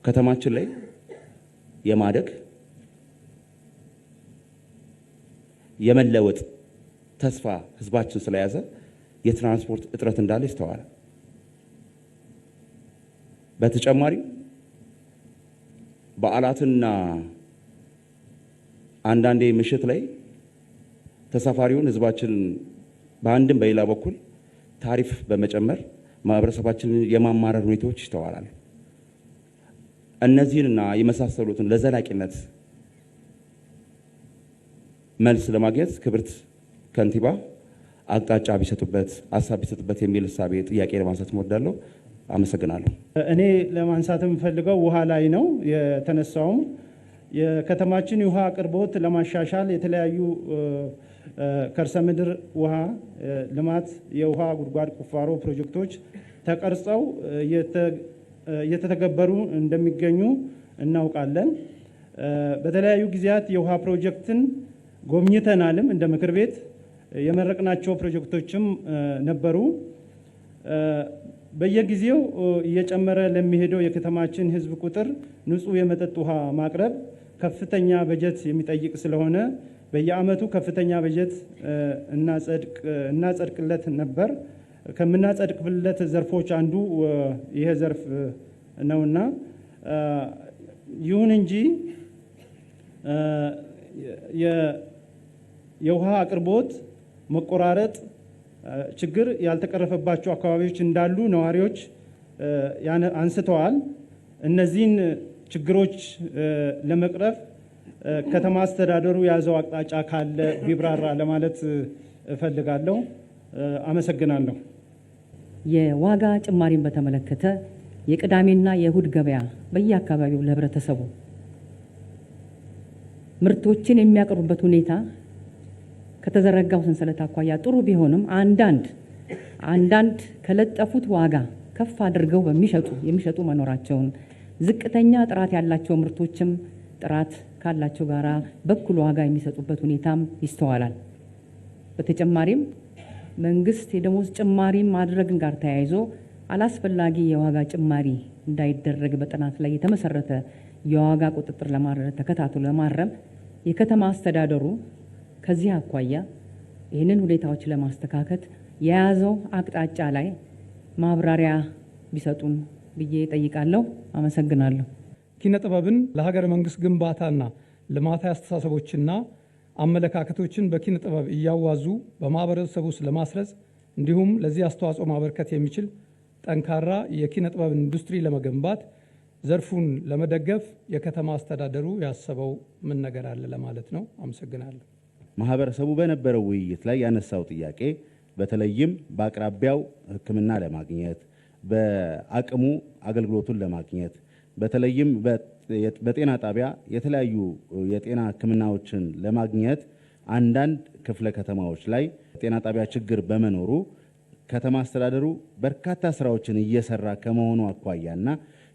ከተማችን ላይ የማደግ የመለወጥ ተስፋ ህዝባችን ስለያዘ የትራንስፖርት እጥረት እንዳለ ይስተዋላል። በተጨማሪ በዓላትና አንዳንዴ ምሽት ላይ ተሳፋሪውን ህዝባችን በአንድም በሌላ በኩል ታሪፍ በመጨመር ማህበረሰባችንን የማማረር ሁኔታዎች ይስተዋላሉ። እነዚህንና የመሳሰሉትን ለዘላቂነት መልስ ለማግኘት ክብርት ከንቲባ አቅጣጫ ቢሰጡበት ሀሳብ ቢሰጡበት የሚል እሳቤ ጥያቄ ለማንሳት እወዳለሁ። አመሰግናለሁ። እኔ ለማንሳት የምፈልገው ውሃ ላይ ነው የተነሳውም የከተማችን የውሃ አቅርቦት ለማሻሻል የተለያዩ ከርሰ ምድር ውሃ ልማት የውሃ ጉድጓድ ቁፋሮ ፕሮጀክቶች ተቀርጸው እየተተገበሩ እንደሚገኙ እናውቃለን። በተለያዩ ጊዜያት የውሃ ፕሮጀክትን ጎብኝተናልም እንደ ምክር ቤት የመረቅናቸው ፕሮጀክቶችም ነበሩ። በየጊዜው እየጨመረ ለሚሄደው የከተማችን ህዝብ ቁጥር ንጹህ የመጠጥ ውሃ ማቅረብ ከፍተኛ በጀት የሚጠይቅ ስለሆነ በየአመቱ ከፍተኛ በጀት እናጸድቅለት ነበር። ከምናጸድቅለት ዘርፎች አንዱ ይሄ ዘርፍ ነውና ይሁን እንጂ የውሃ አቅርቦት መቆራረጥ ችግር ያልተቀረፈባቸው አካባቢዎች እንዳሉ ነዋሪዎች አንስተዋል። እነዚህን ችግሮች ለመቅረፍ ከተማ አስተዳደሩ ያዘው አቅጣጫ ካለ ቢብራራ ለማለት እፈልጋለሁ። አመሰግናለሁ። የዋጋ ጭማሪን በተመለከተ የቅዳሜና የእሁድ ገበያ በየአካባቢው ለህብረተሰቡ ምርቶችን የሚያቀርቡበት ሁኔታ ከተዘረጋው ሰንሰለት አኳያ ጥሩ ቢሆንም አንዳንድ ከለጠፉት ዋጋ ከፍ አድርገው የሚሸጡ መኖራቸውን ዝቅተኛ ጥራት ያላቸው ምርቶችም ጥራት ካላቸው ጋራ በኩል ዋጋ የሚሰጡበት ሁኔታም ይስተዋላል። በተጨማሪም መንግስት የደሞዝ ጭማሪ ማድረግን ጋር ተያይዞ አላስፈላጊ የዋጋ ጭማሪ እንዳይደረግ በጥናት ላይ የተመሰረተ የዋጋ ቁጥጥር ለማድረግ ተከታትሎ ለማረም የከተማ አስተዳደሩ ከዚህ አኳያ ይህንን ሁኔታዎች ለማስተካከል የያዘው አቅጣጫ ላይ ማብራሪያ ቢሰጡን ብዬ ጠይቃለሁ። አመሰግናለሁ። ኪነ ጥበብን ለሀገረ መንግስት ግንባታና ልማታዊ አስተሳሰቦችና አመለካከቶችን በኪነ ጥበብ እያዋዙ በማህበረሰቡ ውስጥ ለማስረጽ እንዲሁም ለዚህ አስተዋጽኦ ማበርከት የሚችል ጠንካራ የኪነ ጥበብ ኢንዱስትሪ ለመገንባት ዘርፉን ለመደገፍ የከተማ አስተዳደሩ ያሰበው ምን ነገር አለ ለማለት ነው። አመሰግናለሁ። ማህበረሰቡ በነበረው ውይይት ላይ ያነሳው ጥያቄ በተለይም በአቅራቢያው ሕክምና ለማግኘት በአቅሙ አገልግሎቱን ለማግኘት በተለይም በጤና ጣቢያ የተለያዩ የጤና ሕክምናዎችን ለማግኘት አንዳንድ ክፍለ ከተማዎች ላይ ጤና ጣቢያ ችግር በመኖሩ ከተማ አስተዳደሩ በርካታ ስራዎችን እየሰራ ከመሆኑ አኳያና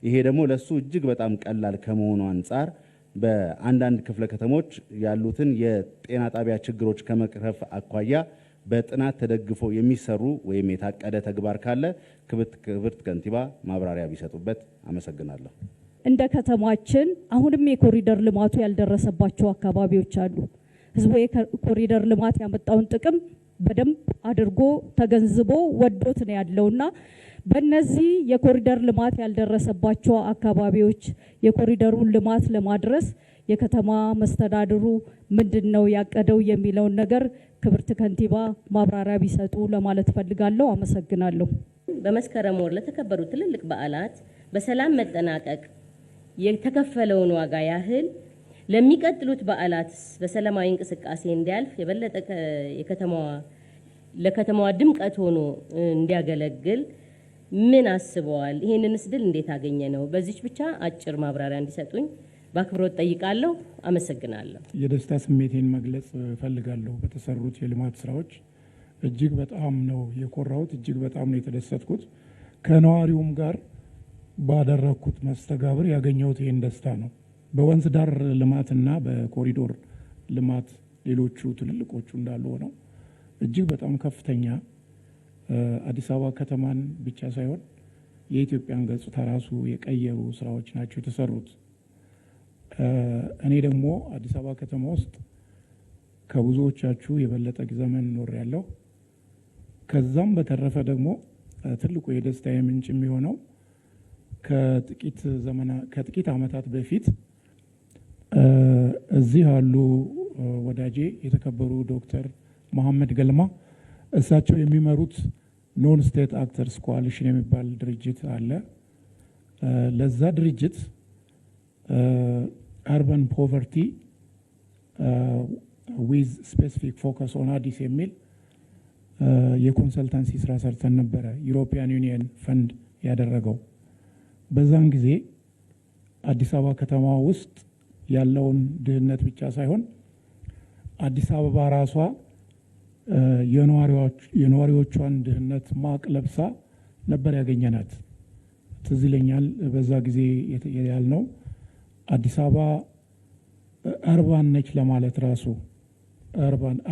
ይሄ ደግሞ ለሱ እጅግ በጣም ቀላል ከመሆኑ አንጻር በአንዳንድ ክፍለ ከተሞች ያሉትን የጤና ጣቢያ ችግሮች ከመቅረፍ አኳያ በጥናት ተደግፎ የሚሰሩ ወይም የታቀደ ተግባር ካለ ክብርት ከንቲባ ማብራሪያ ቢሰጡበት። አመሰግናለሁ። እንደ ከተማችን አሁንም የኮሪደር ልማቱ ያልደረሰባቸው አካባቢዎች አሉ። ህዝቡ የኮሪደር ልማት ያመጣውን ጥቅም በደንብ አድርጎ ተገንዝቦ ወዶት ነው ያለውና በእነዚህ የኮሪደር ልማት ያልደረሰባቸው አካባቢዎች የኮሪደሩን ልማት ለማድረስ የከተማ መስተዳድሩ ምንድነው ያቀደው የሚለውን ነገር ክብርት ከንቲባ ማብራሪያ ቢሰጡ ለማለት ፈልጋለሁ። አመሰግናለሁ። በመስከረም ወር ለተከበሩ ትልልቅ በዓላት በሰላም መጠናቀቅ የተከፈለውን ዋጋ ያህል ለሚቀጥሉት በዓላት በሰላማዊ እንቅስቃሴ እንዲያልፍ የበለጠ ለከተማዋ ድምቀት ሆኖ እንዲያገለግል ምን አስበዋል? ይሄንንስ ድል እንዴት አገኘ ነው? በዚች ብቻ አጭር ማብራሪያ እንዲሰጡኝ በአክብሮት ጠይቃለሁ። አመሰግናለሁ። የደስታ ስሜቴን መግለጽ ፈልጋለሁ። በተሰሩት የልማት ስራዎች እጅግ በጣም ነው የኮራሁት፣ እጅግ በጣም ነው የተደሰትኩት። ከነዋሪውም ጋር ባደረኩት መስተጋብር ያገኘሁት ይህን ደስታ ነው። በወንዝ ዳር ልማትና በኮሪዶር ልማት ሌሎቹ ትልልቆቹ እንዳሉ ሆነው እጅግ በጣም ከፍተኛ አዲስ አበባ ከተማን ብቻ ሳይሆን የኢትዮጵያን ገጽታ ራሱ የቀየሩ ስራዎች ናቸው የተሰሩት። እኔ ደግሞ አዲስ አበባ ከተማ ውስጥ ከብዙዎቻችሁ የበለጠ ዘመን ኖሬያለሁ። ከዛም በተረፈ ደግሞ ትልቁ የደስታ ምንጭ የሚሆነው ከጥቂት ዓመታት በፊት እዚህ ያሉ ወዳጄ የተከበሩ ዶክተር መሐመድ ገልማ እሳቸው የሚመሩት ኖን ስቴት አክተርስ ኮአሊሽን የሚባል ድርጅት አለ። ለዛ ድርጅት አርባን ፖቨርቲ ዊዝ ስፔሲፊክ ፎከስ ኦን አዲስ የሚል የኮንሰልታንሲ ስራ ሰርተን ነበረ። ዩሮፒያን ዩኒየን ፈንድ ያደረገው በዛን ጊዜ አዲስ አበባ ከተማ ውስጥ ያለውን ድህነት ብቻ ሳይሆን አዲስ አበባ ራሷ የነዋሪዎቿን ድህነት ማቅ ለብሳ ነበር ያገኘናት። ትዝ ይለኛል በዛ ጊዜ ያልነው አዲስ አበባ አርባን ነች ለማለት ራሱ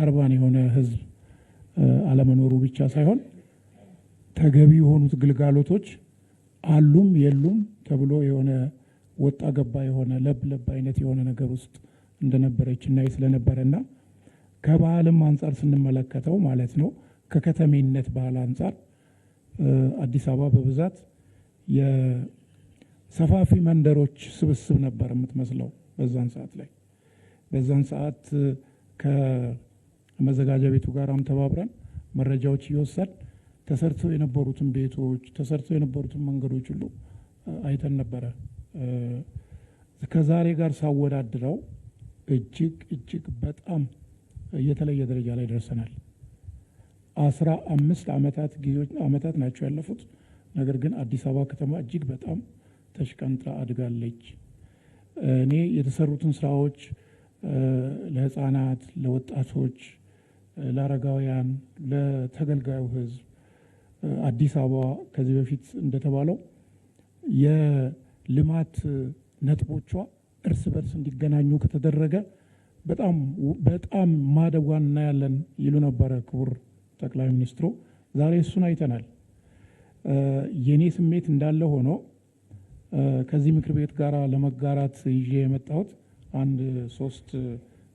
አርባን የሆነ ህዝብ አለመኖሩ ብቻ ሳይሆን ተገቢ የሆኑት ግልጋሎቶች አሉም የሉም ተብሎ የሆነ ወጣ ገባ የሆነ ለብ አይነት የሆነ ነገር ውስጥ እንደነበረች እና ስለነበረና ከባህልም አንጻር ስንመለከተው ማለት ነው ከከተሜነት ባህል አንጻር አዲስ አበባ በብዛት የሰፋፊ መንደሮች ስብስብ ነበር የምትመስለው በዛን ሰዓት ላይ። በዛን ሰዓት ከመዘጋጃ ቤቱ ጋርም ተባብረን መረጃዎች እየወሰድ ተሰርተው የነበሩትን ቤቶች ተሰርተው የነበሩትን መንገዶች ሁሉ አይተን ነበረ። ከዛሬ ጋር ሳወዳድረው እጅግ በጣም የተለየ ደረጃ ላይ ደርሰናል። 15 ዓመታት ናቸው ያለፉት። ነገር ግን አዲስ አበባ ከተማ እጅግ በጣም ተሽቀንጥራ አድጋለች። እኔ የተሰሩትን ስራዎች ለህፃናት፣ ለወጣቶች፣ ለአረጋውያን፣ ለተገልጋዩ ህዝብ አዲስ አበባ ከዚህ በፊት እንደተባለው የልማት ነጥቦቿ እርስ በርስ እንዲገናኙ ከተደረገ በጣም ማደጓን እናያለን ይሉ ነበረ ክቡር ጠቅላይ ሚኒስትሩ። ዛሬ እሱን አይተናል። የኔ ስሜት እንዳለ ሆኖ ከዚህ ምክር ቤት ጋር ለመጋራት ይዤ የመጣሁት 3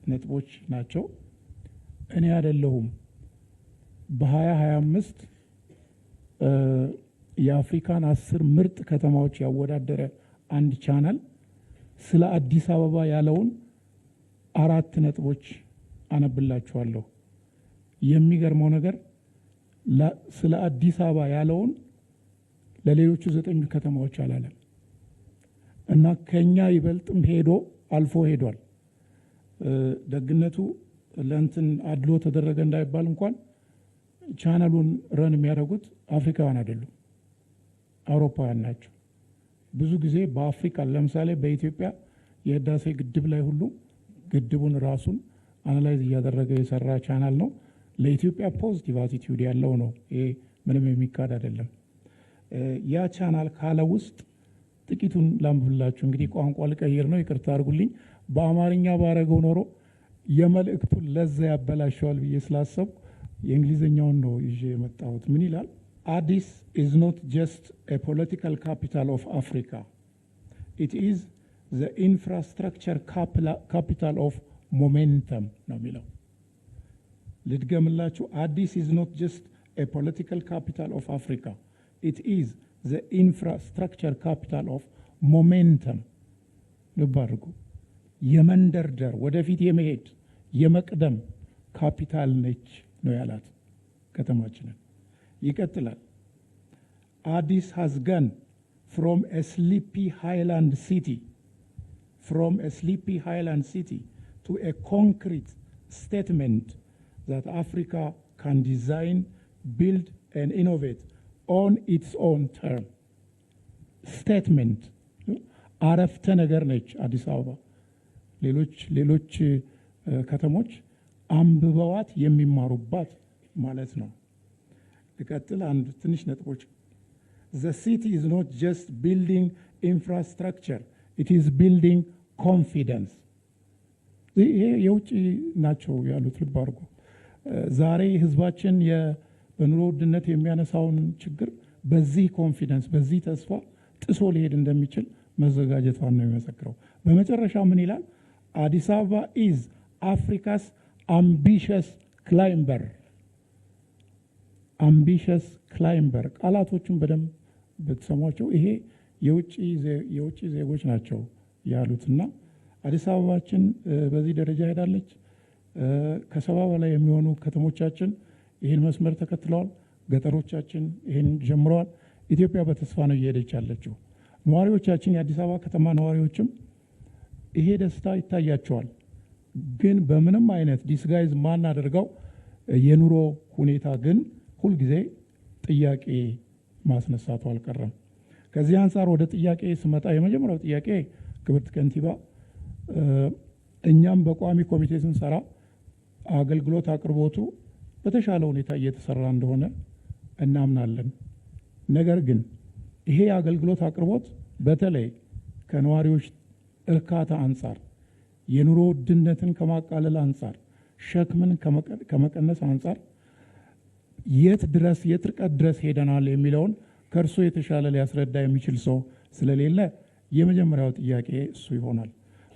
ነጥቦች ናቸው። እኔ አይደለሁም በ2025 የአፍሪካን 10 ምርጥ ከተማዎች ያወዳደረ አንድ ቻናል ስለ አዲስ አበባ ያለውን 4 ነጥቦች አነብላችኋለሁ። የሚገርመው ነገር ስለ አዲስ አበባ ያለውን ለሌሎቹ 9 ከተማዎች አላለም እና ከኛ ይበልጥም አልፎ ሄዷል። ደግነቱ ለእንትን አድሎ ተደረገ እንዳይባል እንኳን ቻናሉን ረን የሚያደርጉት አፍሪካውያን አይደሉም፣ አውሮፓውያን ናቸው። ብዙ ጊዜ በአፍሪካ ለምሳሌ በኢትዮጵያ የህዳሴ ግድብ ላይ ሁሉ ግድቡን ራሱን አናላይዝ እያደረገ የሰራ ቻናል ነው። ለኢትዮጵያ ፖዚቲቭ አቲቲዩድ ያለው ነው። ይሄ ምንም የሚካድ አይደለም። ያ ቻናል ካለ ውስጥ ጥቂቱን ላንብብላችሁ። እንግዲህ ቋንቋ ልቀይር ነው፣ ይቅርታ አድርጉልኝ። በአማርኛ ባረገው ኖሮ የመልእክቱን ለዛ ያበላሸዋል ብዬ ስላሰብኩ የእንግሊዝኛውን ነው ይዤ የመጣሁት። ምን ይላል? አዲስ is not just a political capital of Africa. It is the infrastructure capital of momentum ነው የሚለው። ልድገምላችሁ። አዲስ is not just a political capital of Africa. It is the infrastructure capital of momentum. ልብ አድርጉ። የመንደርደር ወደፊት የመሄድ የመቅደም ካፒታል ነች ነው ያላት ከተማችንን። ይቀጥላል። አዲስ has gone from a sleepy highland city to a concrete statement that Africa can design, build and innovate on its own term. Statement አረፍተ ነገር ነች አዲስ አበባ። ሌሎች ከተሞች አንብበዋት የሚማሩባት ማለት ነው። ልቀጥል አንድ ትንሽ ነጥቦች። The city is not just building infrastructure, it is building confidence. ይሄ የውጭ ናቸው ያሉት። ልብ አድርጉ። ዛሬ ህዝባችን በኑሮ ውድነት የሚያነሳውን ችግር በዚህ ኮንፊደንስ በዚህ ተስፋ ጥሶ ሊሄድ እንደሚችል መዘጋጀቷን ነው የሚመሰክረው። በመጨረሻ ምን ይላል? አዲስ አበባ ኢዝ አፍሪካስ አምቢሽስ ክላይምበር። አምቢሽስ ክላይምበር ቃላቶቹን በደንብ ብትሰሟቸው ይሄ የውጭ ዜጎች ናቸው ያሉትና አዲስ አበባችን በዚህ ደረጃ ሄዳለች። ከ70 በላይ የሚሆኑ ከተሞቻችን ይህን መስመር ተከትለዋል። ገጠሮቻችን ይህን ጀምረዋል። ኢትዮጵያ በተስፋ ነው እየሄደች ያለችው። ነዋሪዎቻችን፣ የአዲስ አበባ ከተማ ነዋሪዎችም ይሄ ደስታ ይታያቸዋል። ግን በምንም አይነት ዲስጋይዝ ማናደርገው የኑሮ ሁኔታ ግን ሁልጊዜ ጥያቄ ማስነሳቱ አልቀረም። ከዚህ አንጻር ወደ ጥያቄ ስመጣ የመጀመሪያው ጥያቄ ክብርት ከንቲባ፣ እኛም በቋሚ ኮሚቴ ስንሰራ አገልግሎት አቅርቦቱ በተሻለ ሁኔታ እየተሰራ እንደሆነ እናምናለን። ነገር ግን ይሄ የአገልግሎት አቅርቦት በተለይ ከነዋሪዎች እርካታ አንጻር፣ የኑሮ ውድነትን ከማቃለል አንጻር፣ ሸክምን ከመቀነስ አንጻር የት ርቀት ድረስ ሄደናል የሚለውን ከእርሶ የተሻለ ሊያስረዳ የሚችል ሰው ስለሌለ የመጀመሪያው ጥያቄ እሱ ይሆናል።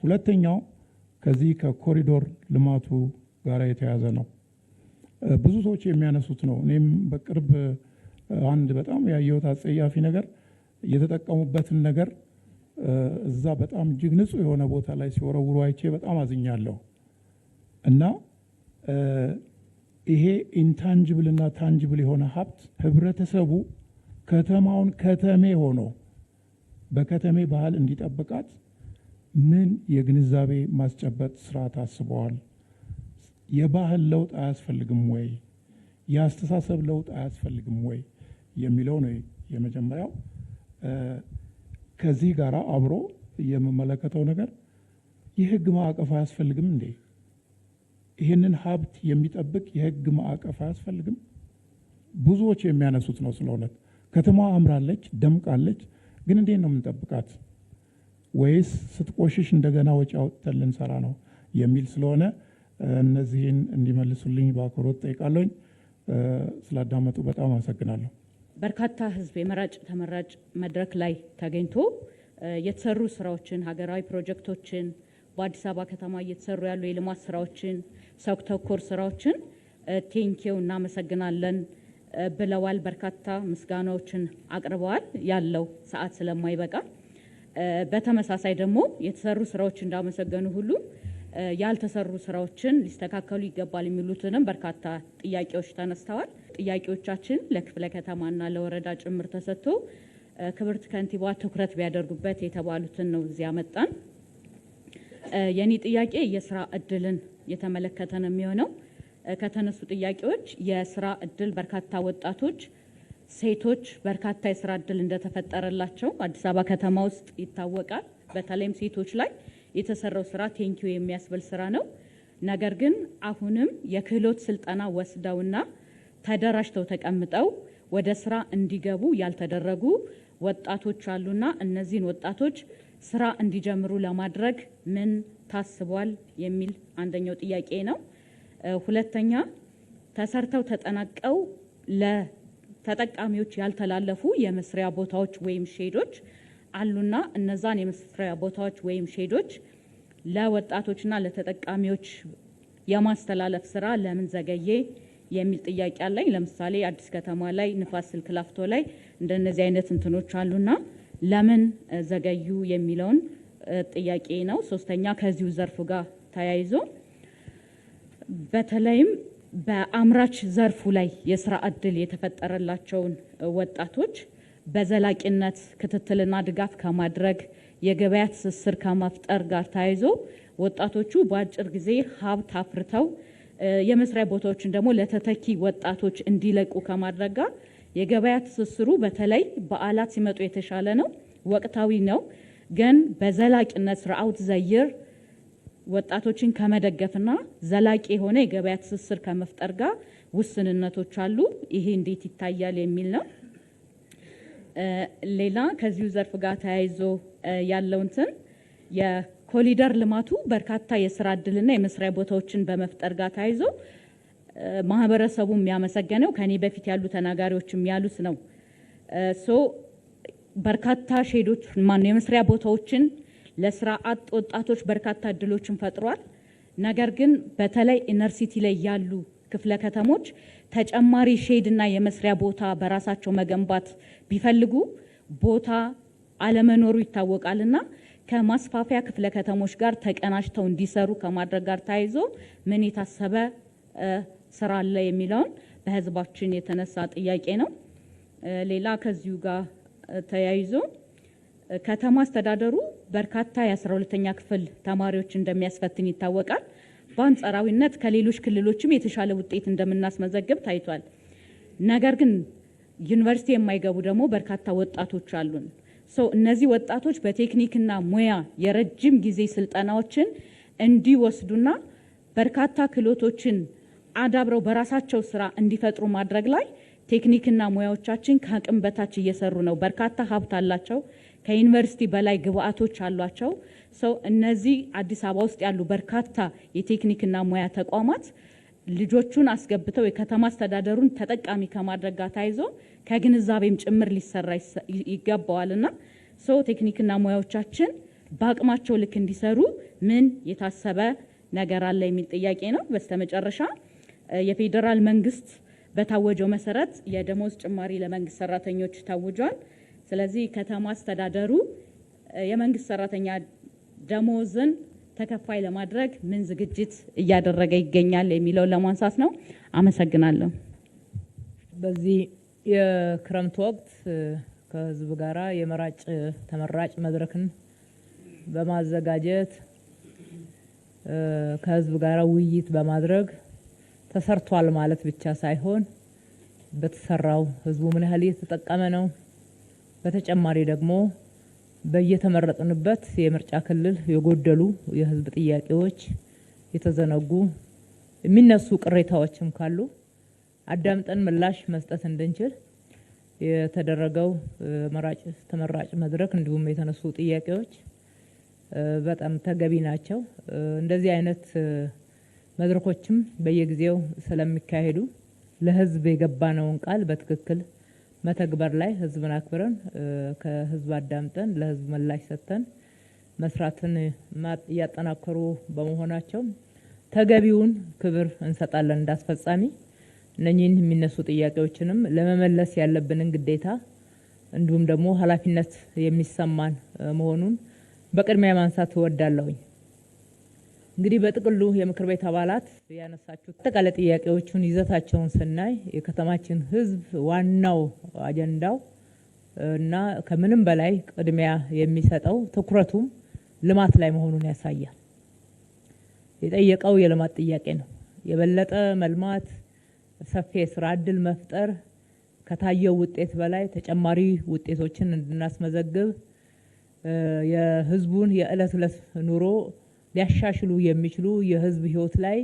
ሁለተኛው ከዚህ ከኮሪዶር ልማቱ ጋር የተያዘ ነው። ብዙ ሰዎች የሚያነሱት ነው። እኔም በቅርብ አንድ በጣም ያየሁት አጸያፊ ነገር የተጠቀሙበትን ነገር እዛ በጣም እጅግ ንጹህ የሆነ ቦታ ላይ ሲወረውሩ አይቼ በጣም አዝኛለሁ። እና ይሄ ኢንታንጅብል እና ታንጅብል የሆነ ሀብት ህብረተሰቡ ከተማውን ከተሜ ሆኖ በከተሜ ባህል እንዲጠብቃት ምን የግንዛቤ ማስጨበጥ ስራ ታስበዋል? የባህል ለውጥ አያስፈልግም ወይ? የአስተሳሰብ ለውጥ አያስፈልግም ወይ የሚለው ነው የመጀመሪያው። ከዚህ ጋር አብሮ የምመለከተው ነገር የህግ ማዕቀፍ አያስፈልግም እንዴ? ይህንን ሀብት የሚጠብቅ የህግ ማዕቀፍ አያስፈልግም? ብዙዎች የሚያነሱት ነው። ስለሆነ ከተማዋ አምራለች፣ ደምቃለች፣ ግን እንዴት ነው የምንጠብቃት? ወይስ ስትቆሽሽ እንደገና ወጪ አውጥተን ልንሰራ ነው የሚል ስለሆነ እነዚህን እንዲመልሱልኝ በአክብሮት ጠይቃለሁኝ። ስላዳመጡ በጣም አመሰግናለሁ። በርካታ ህዝብ የመራጭ ተመራጭ መድረክ ላይ ተገኝቶ የተሰሩ ስራዎችን፣ ሀገራዊ ፕሮጀክቶችን፣ በአዲስ አበባ ከተማ እየተሰሩ ያሉ የልማት ስራዎችን፣ ሰው ተኮር ስራዎችን ቴንኪው እናመሰግናለን ብለዋል። በርካታ ምስጋናዎችን አቅርበዋል። ያለው ሰዓት ስለማይበቃ በተመሳሳይ ደግሞ የተሰሩ ስራዎች እንዳመሰገኑ ሁሉ ያልተሰሩ ስራዎችን ሊስተካከሉ ይገባል የሚሉትንም በርካታ ጥያቄዎች ተነስተዋል። ጥያቄዎቻችን ለክፍለ ከተማና ለወረዳ ጭምር ተሰጥቶ ክብርት ከንቲባ ትኩረት ቢያደርጉበት የተባሉትን ነው እዚያ መጣን። የኔ ጥያቄ የስራ እድልን የተመለከተ ነው የሚሆነው። ከተነሱ ጥያቄዎች የስራ እድል በርካታ ወጣቶች፣ ሴቶች በርካታ የስራ እድል እንደተፈጠረላቸው አዲስ አበባ ከተማ ውስጥ ይታወቃል። በተለይም ሴቶች ላይ የተሰራው ስራ ቴንኪው የሚያስብል ስራ ነው። ነገር ግን አሁንም የክህሎት ስልጠና ወስደውና ተደራጅተው ተቀምጠው ወደ ስራ እንዲገቡ ያልተደረጉ ወጣቶች አሉና እነዚህን ወጣቶች ስራ እንዲጀምሩ ለማድረግ ምን ታስቧል የሚል አንደኛው ጥያቄ ነው። ሁለተኛ ተሰርተው ተጠናቀው ለተጠቃሚዎች ያልተላለፉ የመስሪያ ቦታዎች ወይም ሼዶች አሉና እነዛን የመስሪያ ቦታዎች ወይም ሼዶች ለወጣቶችና ለተጠቃሚዎች የማስተላለፍ ስራ ለምን ዘገየ የሚል ጥያቄ አለኝ። ለምሳሌ አዲስ ከተማ ላይ ንፋስ ስልክ ላፍቶ ላይ እንደነዚህ አይነት እንትኖች አሉና ለምን ዘገዩ የሚለውን ጥያቄ ነው። ሶስተኛ ከዚሁ ዘርፍ ጋር ተያይዞ በተለይም በአምራች ዘርፉ ላይ የስራ እድል የተፈጠረላቸውን ወጣቶች በዘላቂነት ክትትልና ድጋፍ ከማድረግ የገበያ ትስስር ከማፍጠር ጋር ተያይዞ ወጣቶቹ በአጭር ጊዜ ሀብት አፍርተው የመስሪያ ቦታዎችን ደግሞ ለተተኪ ወጣቶች እንዲለቁ ከማድረግ ጋር የገበያ ትስስሩ በተለይ በዓላት ሲመጡ የተሻለ ነው፣ ወቅታዊ ነው። ግን በዘላቂነት ስርዓት ዘይር ወጣቶችን ከመደገፍና ዘላቂ የሆነ የገበያ ትስስር ከመፍጠር ጋር ውስንነቶች አሉ። ይሄ እንዴት ይታያል የሚል ነው። ሌላ ከዚሁ ዘርፍ ጋር ተያይዞ ያለው እንትን የኮሪደር ልማቱ በርካታ የስራ እድልና የመስሪያ ቦታዎችን በመፍጠር ጋር ተያይዞ ማህበረሰቡ የሚያመሰገነው ከኔ በፊት ያሉ ተናጋሪዎችም ያሉት ነው። በርካታ ሼዶች የመስሪያ ቦታዎችን ለስራ አጥ ወጣቶች በርካታ እድሎችን ፈጥሯል። ነገር ግን በተለይ ኢነር ሲቲ ላይ ያሉ ክፍለ ከተሞች ተጨማሪ ሼድና የመስሪያ ቦታ በራሳቸው መገንባት ቢፈልጉ ቦታ አለመኖሩ ይታወቃልና ከማስፋፊያ ክፍለ ከተሞች ጋር ተቀናጅተው እንዲሰሩ ከማድረግ ጋር ተያይዞ ምን የታሰበ ስራ አለ የሚለውን በህዝባችን የተነሳ ጥያቄ ነው። ሌላ ከዚሁ ጋር ተያይዞ ከተማ አስተዳደሩ በርካታ የ12ኛ ክፍል ተማሪዎች እንደሚያስፈትን ይታወቃል። በአንጻራዊነት ከሌሎች ክልሎችም የተሻለ ውጤት እንደምናስመዘግብ ታይቷል። ነገር ግን ዩኒቨርሲቲ የማይገቡ ደግሞ በርካታ ወጣቶች አሉን። እነዚህ ወጣቶች በቴክኒክና ሙያ የረጅም ጊዜ ስልጠናዎችን እንዲወስዱና በርካታ ክህሎቶችን አዳብረው በራሳቸው ስራ እንዲፈጥሩ ማድረግ ላይ ቴክኒክና ሙያዎቻችን ከአቅም በታች እየሰሩ ነው። በርካታ ሀብት አላቸው። ከዩኒቨርሲቲ በላይ ግብአቶች አሏቸው። እነዚህ አዲስ አበባ ውስጥ ያሉ በርካታ የቴክኒክና ሙያ ተቋማት ልጆቹን አስገብተው የከተማ አስተዳደሩን ተጠቃሚ ከማድረግ ጋር ተያይዞ ከግንዛቤም ጭምር ሊሰራ ይገባዋልና ቴክኒክና ሙያዎቻችን በአቅማቸው ልክ እንዲሰሩ ምን የታሰበ ነገር አለ የሚል ጥያቄ ነው። በስተመጨረሻ የፌዴራል መንግስት በታወጀው መሰረት የደሞዝ ጭማሪ ለመንግስት ሰራተኞች ታውጇል። ስለዚህ ከተማ አስተዳደሩ የመንግስት ሰራተኛ ደሞዝን ተከፋይ ለማድረግ ምን ዝግጅት እያደረገ ይገኛል የሚለውን ለማንሳት ነው። አመሰግናለሁ። በዚህ የክረምት ወቅት ከህዝብ ጋራ የመራጭ ተመራጭ መድረክን በማዘጋጀት ከህዝብ ጋራ ውይይት በማድረግ ተሰርቷል ማለት ብቻ ሳይሆን በተሰራው ህዝቡ ምን ያህል እየተጠቀመ ነው፣ በተጨማሪ ደግሞ በየተመረጥንበት የምርጫ ክልል የጎደሉ የህዝብ ጥያቄዎች የተዘነጉ የሚነሱ ቅሬታዎችም ካሉ አዳምጠን ምላሽ መስጠት እንድንችል የተደረገው መራጭ ተመራጭ መድረክ እንዲሁም የተነሱ ጥያቄዎች በጣም ተገቢ ናቸው። እንደዚህ አይነት መድረኮችም በየጊዜው ስለሚካሄዱ ለህዝብ የገባነውን ቃል በትክክል መተግበር ላይ ህዝብን አክብረን ከህዝብ አዳምጠን ለህዝብ ምላሽ ሰጥተን መስራትን እያጠናከሩ በመሆናቸው ተገቢውን ክብር እንሰጣለን። እንዳስፈጻሚ እነኚህን የሚነሱ ጥያቄዎችንም ለመመለስ ያለብንን ግዴታ እንዲሁም ደግሞ ኃላፊነት የሚሰማን መሆኑን በቅድሚያ ማንሳት እወዳለሁኝ። እንግዲህ በጥቅሉ የምክር ቤት አባላት ያነሳችሁት አጠቃላይ ጥያቄዎቹን ይዘታቸውን ስናይ የከተማችን ህዝብ ዋናው አጀንዳው እና ከምንም በላይ ቅድሚያ የሚሰጠው ትኩረቱም ልማት ላይ መሆኑን ያሳያል። የጠየቀው የልማት ጥያቄ ነው። የበለጠ መልማት፣ ሰፊ የስራ እድል መፍጠር ከታየው ውጤት በላይ ተጨማሪ ውጤቶችን እንድናስመዘግብ የህዝቡን የዕለት ዕለት ኑሮ ሊያሻሽሉ የሚችሉ የህዝብ ህይወት ላይ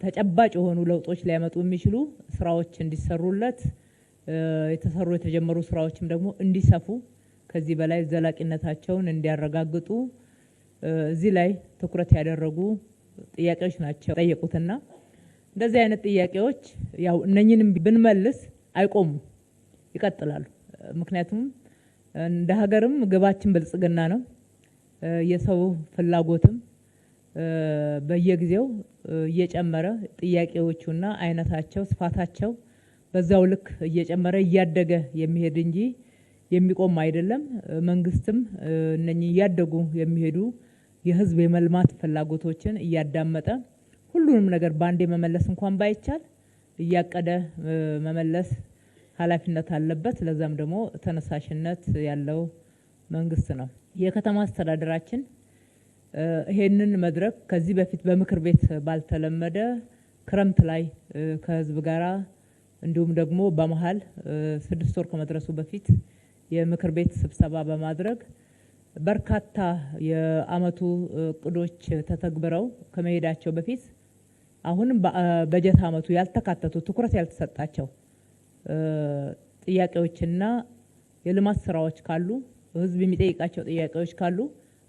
ተጨባጭ የሆኑ ለውጦች ሊያመጡ የሚችሉ ስራዎች እንዲሰሩለት የተሰሩ የተጀመሩ ስራዎችም ደግሞ እንዲሰፉ ከዚህ በላይ ዘላቂነታቸውን እንዲያረጋግጡ እዚህ ላይ ትኩረት ያደረጉ ጥያቄዎች ናቸው ጠየቁትና እንደዚህ አይነት ጥያቄዎች ያው እነኚህንም ብንመልስ አይቆሙ ይቀጥላሉ። ምክንያቱም እንደ ሀገርም ግባችን ብልጽግና ነው። የሰው ፍላጎትም በየጊዜው እየጨመረ ጥያቄዎቹና አይነታቸው ስፋታቸው በዛው ልክ እየጨመረ እያደገ የሚሄድ እንጂ የሚቆም አይደለም። መንግስትም እነኚህ እያደጉ የሚሄዱ የህዝብ የመልማት ፍላጎቶችን እያዳመጠ ሁሉንም ነገር ባንዴ መመለስ እንኳን ባይቻል እያቀደ መመለስ ኃላፊነት አለበት። ለዛም ደግሞ ተነሳሽነት ያለው መንግስት ነው። የከተማ አስተዳደራችን ይሄንን መድረክ ከዚህ በፊት በምክር ቤት ባልተለመደ ክረምት ላይ ከህዝብ ጋራ እንዲሁም ደግሞ በመሃል 6 ወር ከመድረሱ በፊት የምክር ቤት ስብሰባ በማድረግ በርካታ የአመቱ እቅዶች ተተግብረው ከመሄዳቸው በፊት አሁንም በጀት አመቱ ያልተካተቱ ትኩረት ያልተሰጣቸው ጥያቄዎችና የልማት ስራዎች ካሉ ህዝብ የሚጠይቃቸው ጥያቄዎች ካሉ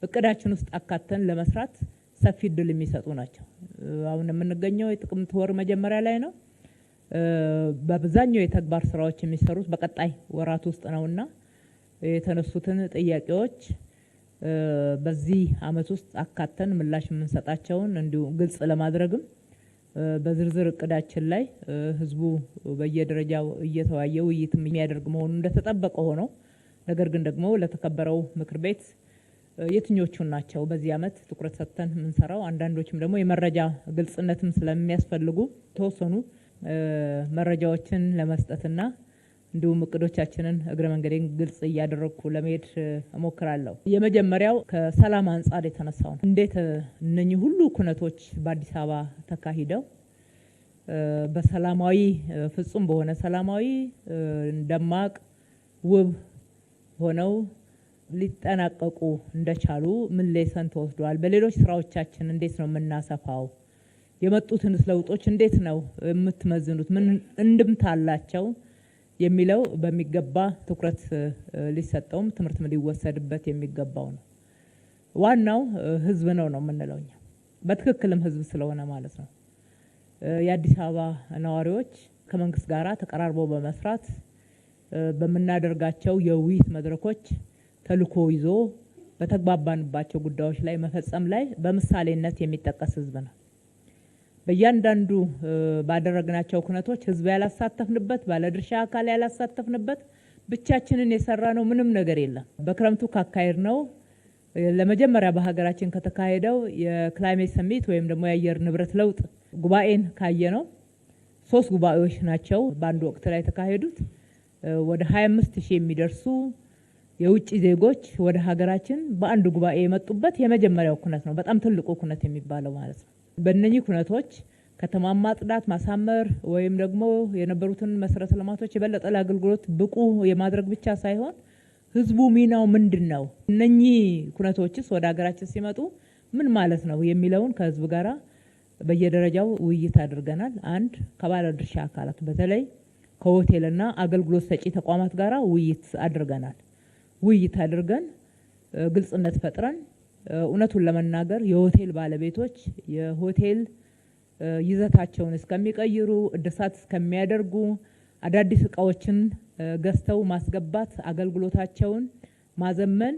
እቅዳችን ውስጥ አካተን ለመስራት ሰፊ እድል የሚሰጡ ናቸው። አሁን የምንገኘው የጥቅምት ወር መጀመሪያ ላይ ነው። በአብዛኛው የተግባር ስራዎች የሚሰሩት በቀጣይ ወራት ውስጥ ነውና የተነሱትን ጥያቄዎች በዚህ አመት ውስጥ አካተን ምላሽ የምንሰጣቸውን እንዲሁ ግልጽ ለማድረግም በዝርዝር እቅዳችን ላይ ህዝቡ በየደረጃው እየተወያየ ውይይት የሚያደርግ መሆኑ እንደተጠበቀ ሆኖ ነገር ግን ደግሞ ለተከበረው ምክር ቤት የትኞቹን ናቸው በዚህ አመት ትኩረት ሰጥተን የምንሰራው አንዳንዶችም ደግሞ የመረጃ ግልጽነትም ስለሚያስፈልጉ ተወሰኑ መረጃዎችን ለመስጠትና እንዲሁም እቅዶቻችንን እግረ መንገዴን ግልጽ እያደረኩ ለመሄድ እሞክራለሁ። የመጀመሪያው ከሰላም አንጻር የተነሳው እንዴት እነኚህ ሁሉ ኩነቶች በአዲስ አበባ ተካሂደው በሰላማዊ ፍጹም በሆነ ሰላማዊ ደማቅ ውብ ሆነው ሊጠናቀቁ እንደቻሉ ምን ሌሰን ተወስዷል? በሌሎች ስራዎቻችን እንዴት ነው የምናሰፋው? የመጡትን ለውጦች እንዴት ነው የምትመዝኑት? ምን እንድምታ አላቸው የሚለው በሚገባ ትኩረት ሊሰጠውም ትምህርት ሊወሰድበት የሚገባው ነው። ዋናው ህዝብ ነው የምንለው እኛ በትክክልም ህዝብ ስለሆነ ማለት ነው። የአዲስ አበባ ነዋሪዎች ከመንግስት ጋራ ተቀራርበው በመስራት በመናደርጋቸው የውይይት መድረኮች ተልኮ ይዞ በተግባባንባቸው ጉዳዮች ላይ መፈጸም ላይ በምሳሌነት የሚጠቀስ ህዝብ ነው። በእያንዳንዱ ባደረግናቸው ኩነቶች ህዝብ ያላሳተፍንበት ባለድርሻ አካል ያላሳተፍንበት ብቻችንን የሰራ ነው ምንም ነገር የለም። በክረምቱ ካካሄድ ነው ለመጀመሪያ በሀገራችን ከተካሄደው የክላይሜት ሰሚት ወይም ደግሞ የአየር ንብረት ለውጥ ጉባኤን ካየ ነው 3 ጉባኤዎች ናቸው በአንድ ወቅት ላይ ተካሄዱት። ወደ 25000 የሚደርሱ የውጭ ዜጎች ወደ ሀገራችን በአንድ ጉባኤ የመጡበት የመጀመሪያው ኩነት ነው። በጣም ትልቁ ኩነት የሚባለው ማለት ነው። በእነኚህ ኩነቶች ከተማ ማጽዳት ማሳመር ወይም ደግሞ የነበሩትን መሰረተ ልማቶች የበለጠ ለአገልግሎት ብቁ የማድረግ ብቻ ሳይሆን ህዝቡ ሚናው ምንድነው? እነኚህ ኩነቶችስ ወደ ሀገራችን ሲመጡ ምን ማለት ነው የሚለውን ከህዝብ ጋራ በየደረጃው ውይይት አድርገናል። አንድ ከባለድርሻ አካላት በተለይ ከሆቴልና አገልግሎት ሰጪ ተቋማት ጋራ ውይይት አድርገናል። ውይይት አድርገን ግልጽነት ፈጥረን እውነቱን ለመናገር የሆቴል ባለቤቶች የሆቴል ይዘታቸውን እስከሚቀይሩ እድሳት እስከሚያደርጉ አዳዲስ እቃዎችን ገዝተው ማስገባት አገልግሎታቸውን ማዘመን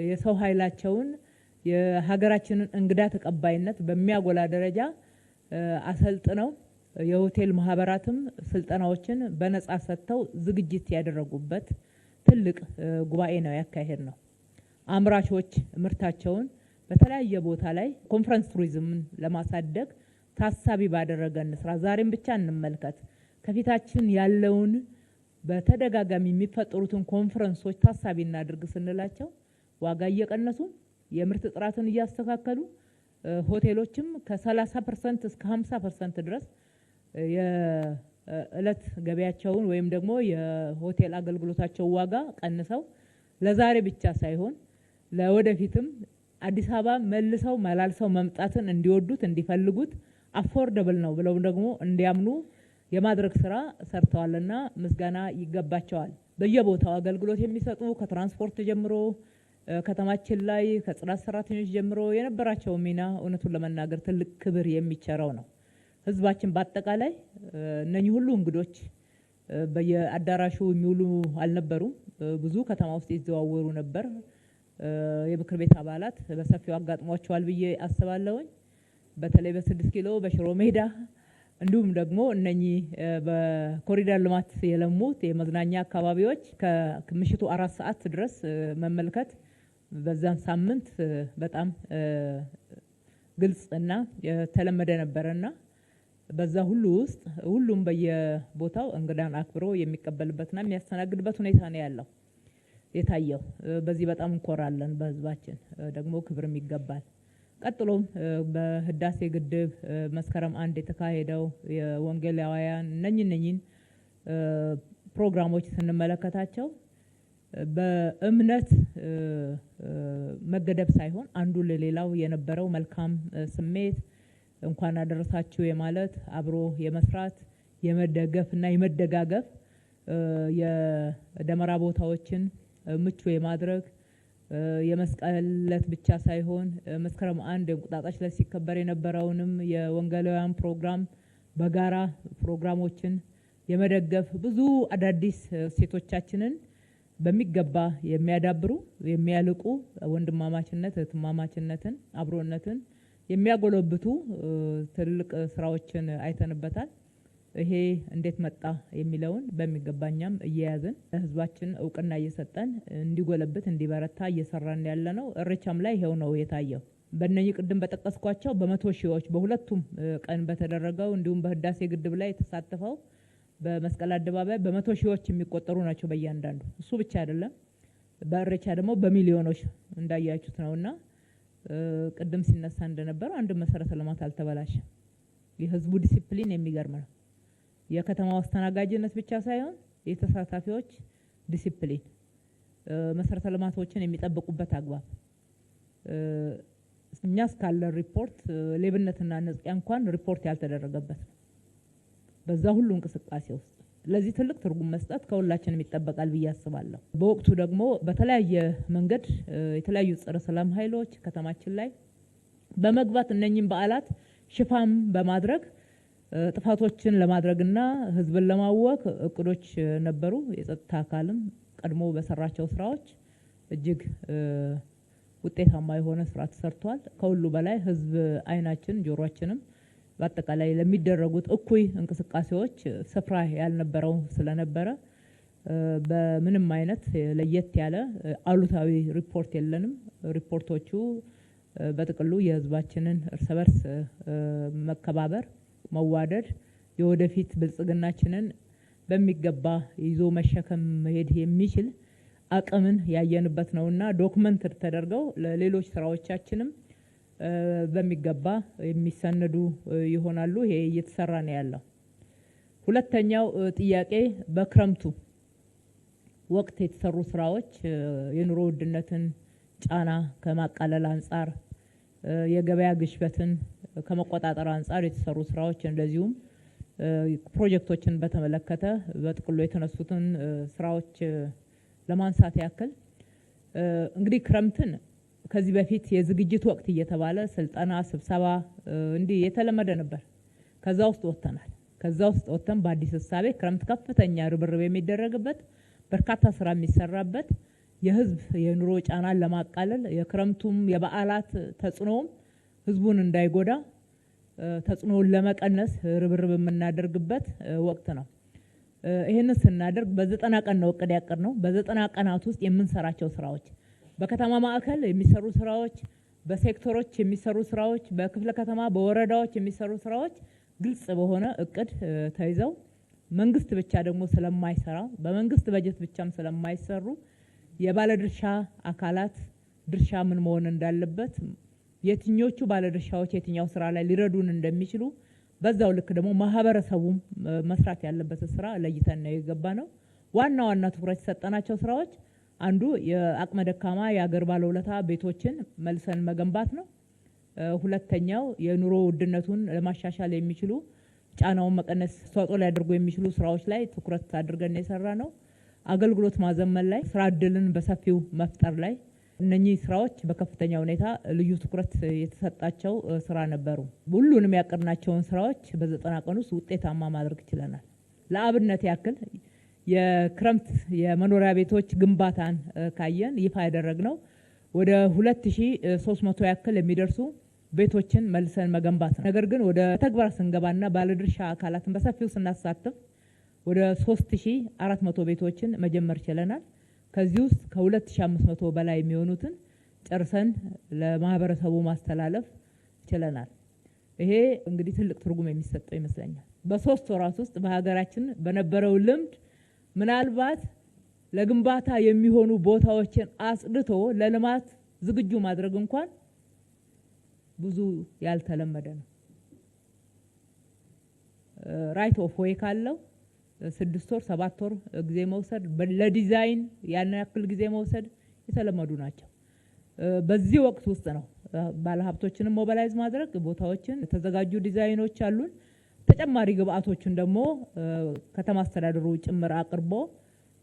የሰው ኃይላቸውን የሀገራችንን እንግዳ ተቀባይነት በሚያጎላ ደረጃ አሰልጥነው የሆቴል ማህበራትም ስልጠናዎችን በነጻ ሰጥተው ዝግጅት ያደረጉበት ትልቅ ጉባኤ ነው ያካሄድ ነው። አምራቾች ምርታቸውን በተለያየ ቦታ ላይ ኮንፈረንስ ቱሪዝምን ለማሳደግ ታሳቢ ባደረገን ስራ ዛሬም ብቻ እንመልከት። ከፊታችን ያለውን በተደጋጋሚ የሚፈጠሩትን ኮንፈረንሶች ታሳቢ እናድርግ ስንላቸው ዋጋ እየቀነሱ የምርት ጥራትን እያስተካከሉ ሆቴሎችም ከ30% እስከ 50% ድረስ የእለት ገበያቸውን ወይም ደግሞ የሆቴል አገልግሎታቸው ዋጋ ቀንሰው ለዛሬ ብቻ ሳይሆን ለወደፊትም አዲስ አበባ መልሰው መላልሰው መምጣትን እንዲወዱት እንዲፈልጉት አፎርደብል ነው ብለው ደግሞ እንዲያምኑ የማድረግ ስራ ሰርተዋልና ምስጋና ይገባቸዋል። በየቦታው አገልግሎት የሚሰጡ ከትራንስፖርት ጀምሮ ከተማችን ላይ ከጽዳት ሰራተኞች ጀምሮ የነበራቸው ሚና እውነቱን ለመናገር ትልቅ ክብር የሚቸረው ነው። ህዝባችን በአጠቃላይ እነኚህ ሁሉ እንግዶች በየአዳራሹ የሚውሉ አልነበሩም። ብዙ ከተማ ውስጥ ይዘዋወሩ ነበር። የምክር ቤት አባላት በሰፊው አጋጥሟቸዋል ብዬ አስባለሁኝ። በተለይ በ6 ኪሎ በሽሮ ሜዳ እንዲሁም ደግሞ እነኚህ በኮሪደር ልማት የለሙት የመዝናኛ አካባቢዎች ከምሽቱ 4 ሰዓት ድረስ መመልከት በዛን ሳምንት በጣም ግልጽ እና የተለመደ ነበርና በዛ ሁሉ ውስጥ ሁሉም በየቦታው እንግዳን አክብሮ የሚቀበልበትና የሚያስተናግድበት ሁኔታ ነው ያለው የታየው። በዚህ በጣም እንኮራለን። በህዝባችን ደግሞ ክብርም ይገባል። ቀጥሎም በህዳሴ ግድብ መስከረም 1 የተካሄደው የወንጌላውያን እነኚህን ፕሮግራሞች ስንመለከታቸው በእምነት መገደብ ሳይሆን አንዱ ለሌላው የነበረው መልካም ስሜት እንኳን አደረሳችሁ የማለት አብሮ የመስራት የመደገፍና የመደጋገፍ የደመራ ቦታዎችን ምቹ የማድረግ የመስቀል ዕለት ብቻ ሳይሆን መስከረም 1 የእንቁጣጣሽ ላይ ሲከበር የነበረውንም የወንጌላውያን ፕሮግራም በጋራ ፕሮግራሞችን የመደገፍ ብዙ አዳዲስ እሴቶቻችንን በሚገባ የሚያዳብሩ የሚያልቁ ወንድማማችነት፣ እህትማማችነትን፣ አብሮነትን የሚያጎለብቱ ትልቅ ስራዎችን አይተንበታል። ይሄ እንዴት መጣ የሚለውን በሚገባኛም እየያዝን ህዝባችን እውቅና እየሰጠን እንዲጎለብት እንዲበረታ እየሰራን ያለ ነው። እሬቻም ላይ ይሄው ነው የታየው። በእነኚህ ቅድም በጠቀስኳቸው በመቶ ሺዎች በሁለቱም ቀን በተደረገው እንዲሁም በህዳሴ ግድብ ላይ የተሳተፈው በመስቀል አደባባይ በመቶ ሺዎች የሚቆጠሩ ናቸው በእያንዳንዱ። እሱ ብቻ አይደለም፣ በእሬቻ ደግሞ በሚሊዮኖች እንዳያችሁት ነውና ቅድም ሲነሳ እንደነበረው አንድ መሰረተ ልማት አልተበላሸም። የህዝቡ ዲሲፕሊን የሚገርም ነው። የከተማው አስተናጋጅነት ብቻ ሳይሆን የተሳታፊዎች ዲሲፕሊን፣ መሰረተ ልማቶችን የሚጠብቁበት አግባብ እኛ እስካለ ሪፖርት ሌብነትና ንጥቂያ እንኳን ሪፖርት ያልተደረገበት ነው በዛ ሁሉ እንቅስቃሴ ውስጥ። ለዚህ ትልቅ ትርጉም መስጠት ከሁላችንም ይጠበቃል ብዬ አስባለሁ። በወቅቱ ደግሞ በተለያየ መንገድ የተለያዩ ጸረ ሰላም ኃይሎች ከተማችን ላይ በመግባት እነኚህን በዓላት ሽፋን በማድረግ ጥፋቶችን ለማድረግና ህዝብን ለማወክ እቅዶች ነበሩ። የጸጥታ አካልም ቀድሞ በሰራቸው ስራዎች እጅግ ውጤታማ የሆነ ስራ ተሰርቷል። ከሁሉ በላይ ህዝብ አይናችን ጆሮአችንም በአጠቃላይ ለሚደረጉት እኩይ እንቅስቃሴዎች ስፍራ ያልነበረው ስለነበረ በምንም አይነት ለየት ያለ አሉታዊ ሪፖርት የለንም። ሪፖርቶቹ በጥቅሉ የህዝባችንን እርስ በርስ መከባበር፣ መዋደድ፣ የወደፊት ብልጽግናችንን በሚገባ ይዞ መሸከም መሄድ የሚችል አቅምን ያየንበት ነውና ዶክመንት ተደርገው ለሌሎች ስራዎቻችንም በሚገባ የሚሰነዱ ይሆናሉ። ይሄ እየተሰራ ነው ያለው። ሁለተኛው ጥያቄ በክረምቱ ወቅት የተሰሩ ስራዎች የኑሮ ውድነትን ጫና ከማቃለል አንጻር፣ የገበያ ግሽበትን ከመቆጣጠር አንጻር የተሰሩ ስራዎች እንደዚሁም ፕሮጀክቶችን በተመለከተ በጥቅሉ የተነሱትን ስራዎች ለማንሳት ያክል እንግዲህ ክረምትን ከዚህ በፊት የዝግጅት ወቅት እየተባለ ስልጠና፣ ስብሰባ እንዲህ የተለመደ ነበር። ከዛ ውስጥ ወጥተናል። ከዛ ውስጥ ወጥተን በአዲስ እሳቤ ክረምት ከፍተኛ ርብርብ የሚደረግበት በርካታ ስራ የሚሰራበት የህዝብ የኑሮ ጫናን ለማቃለል የክረምቱም የበዓላት ተጽዕኖም ህዝቡን እንዳይጎዳ ተጽዕኖውን ለመቀነስ ርብርብ የምናደርግበት ወቅት ነው። ይህንን ስናደርግ በ90 ቀን ነው እቅድ ያቀድነው። በ90 ቀናት ውስጥ የምንሰራቸው ስራዎች በከተማ ማዕከል የሚሰሩ ስራዎች፣ በሴክተሮች የሚሰሩ ስራዎች፣ በክፍለ ከተማ በወረዳዎች የሚሰሩ ስራዎች ግልጽ በሆነ እቅድ ተይዘው መንግስት ብቻ ደግሞ ስለማይሰራ በመንግስት በጀት ብቻም ስለማይሰሩ የባለድርሻ አካላት ድርሻ ምን መሆን እንዳለበት፣ የትኞቹ ባለድርሻዎች የትኛው ስራ ላይ ሊረዱን እንደሚችሉ በዛው ልክ ደግሞ ማህበረሰቡም መስራት ያለበት ስራ ለይተን ነው የገባ ነው። ዋና ዋና ትኩረት የሰጠናቸው ስራዎች አንዱ የአቅመ ደካማ የአገር ባለውለታ ቤቶችን መልሰን መገንባት ነው። ሁለተኛው የኑሮ ውድነቱን ለማሻሻል የሚችሉ ጫናውን መቀነስ አስተዋጽኦ ሊያደርጉ የሚችሉ ስራዎች ላይ ትኩረት አድርገን የሰራ ነው። አገልግሎት ማዘመን ላይ፣ ስራ እድልን በሰፊው መፍጠር ላይ እነኚህ ስራዎች በከፍተኛ ሁኔታ ልዩ ትኩረት የተሰጣቸው ስራ ነበሩ። ሁሉንም ያቀድናቸውን ስራዎች በ90 ቀን ውስጥ ውጤታማ ማድረግ ችለናል። ለአብነት ያክል የክረምት የመኖሪያ ቤቶች ግንባታን ካየን ይፋ ያደረግነው ወደ 2300 ያክል የሚደርሱ ቤቶችን መልሰን መገንባት ነው። ነገር ግን ወደ ተግባር ስንገባና ባለድርሻ አካላትን በሰፊው ስናሳትፍ ወደ 3400 ቤቶችን መጀመር ችለናል። ከዚህ ውስጥ ከ2500 በላይ የሚሆኑትን ጨርሰን ለማህበረሰቡ ማስተላለፍ ችለናል። ይሄ እንግዲህ ትልቅ ትርጉም የሚሰጠው ይመስለኛል። በ3 ወራት ውስጥ በሀገራችን በነበረው ልምድ ምናልባት ለግንባታ የሚሆኑ ቦታዎችን አጽድቶ ለልማት ዝግጁ ማድረግ እንኳን ብዙ ያልተለመደ ነው። ራይት ኦፍ ዌይ ካለው 6 ወር 7 ወር ጊዜ መውሰድ፣ ለዲዛይን ያን ያክል ጊዜ መውሰድ የተለመዱ ናቸው። በዚህ ወቅት ውስጥ ነው ባለሀብቶችንም ሞባላይዝ ማድረግ፣ ቦታዎችን የተዘጋጁ ዲዛይኖች አሉን። ተጨማሪ ግብአቶችን ደግሞ ከተማ አስተዳደሩ ጭምር አቅርቦ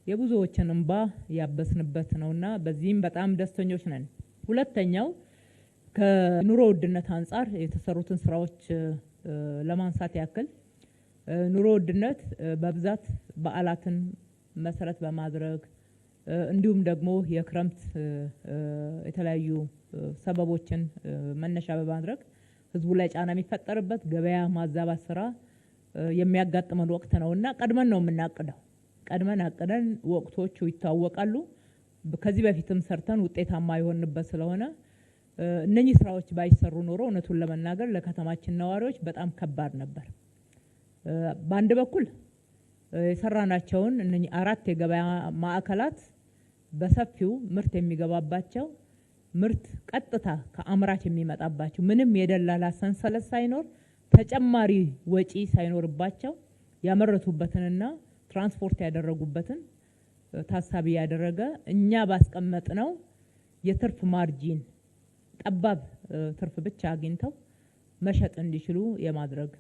የብዙዎችን እንባ ያበስንበት ነውና በዚህም በጣም ደስተኞች ነን። ሁለተኛው ከኑሮ ውድነት አንጻር የተሰሩትን ስራዎች ለማንሳት ያክል ኑሮ ውድነት በብዛት በዓላትን መሰረት በማድረግ እንዲሁም ደግሞ የክረምት የተለያዩ ሰበቦችን መነሻ በማድረግ ህዝቡ ላይ ጫና የሚፈጠርበት ገበያ ማዛባት ስራ የሚያጋጥመን ወቅት ነውና ቀድመን ነው የምናቅደው። ቀድመን አቅደን ወቅቶቹ ይታወቃሉ። ከዚህ በፊትም ሰርተን ውጤታማ የሆንበት ስለሆነ እነኚህ ስራዎች ባይሰሩ ኖሮ እውነቱን ለመናገር ለከተማችን ነዋሪዎች በጣም ከባድ ነበር። በአንድ በኩል የሰራናቸውን እነኚህ 4 የገበያ ማዕከላት በሰፊው ምርት የሚገባባቸው ምርት ቀጥታ ከአምራች የሚመጣባቸው ምንም የደላላ ሰንሰለት ሳይኖር ተጨማሪ ወጪ ሳይኖርባቸው ያመረቱበትንና ትራንስፖርት ያደረጉበትን ታሳቢ ያደረገ እኛ ባስቀመጥነው የትርፍ ማርጂን ጠባብ ትርፍ ብቻ አግኝተው መሸጥ እንዲችሉ የማድረግ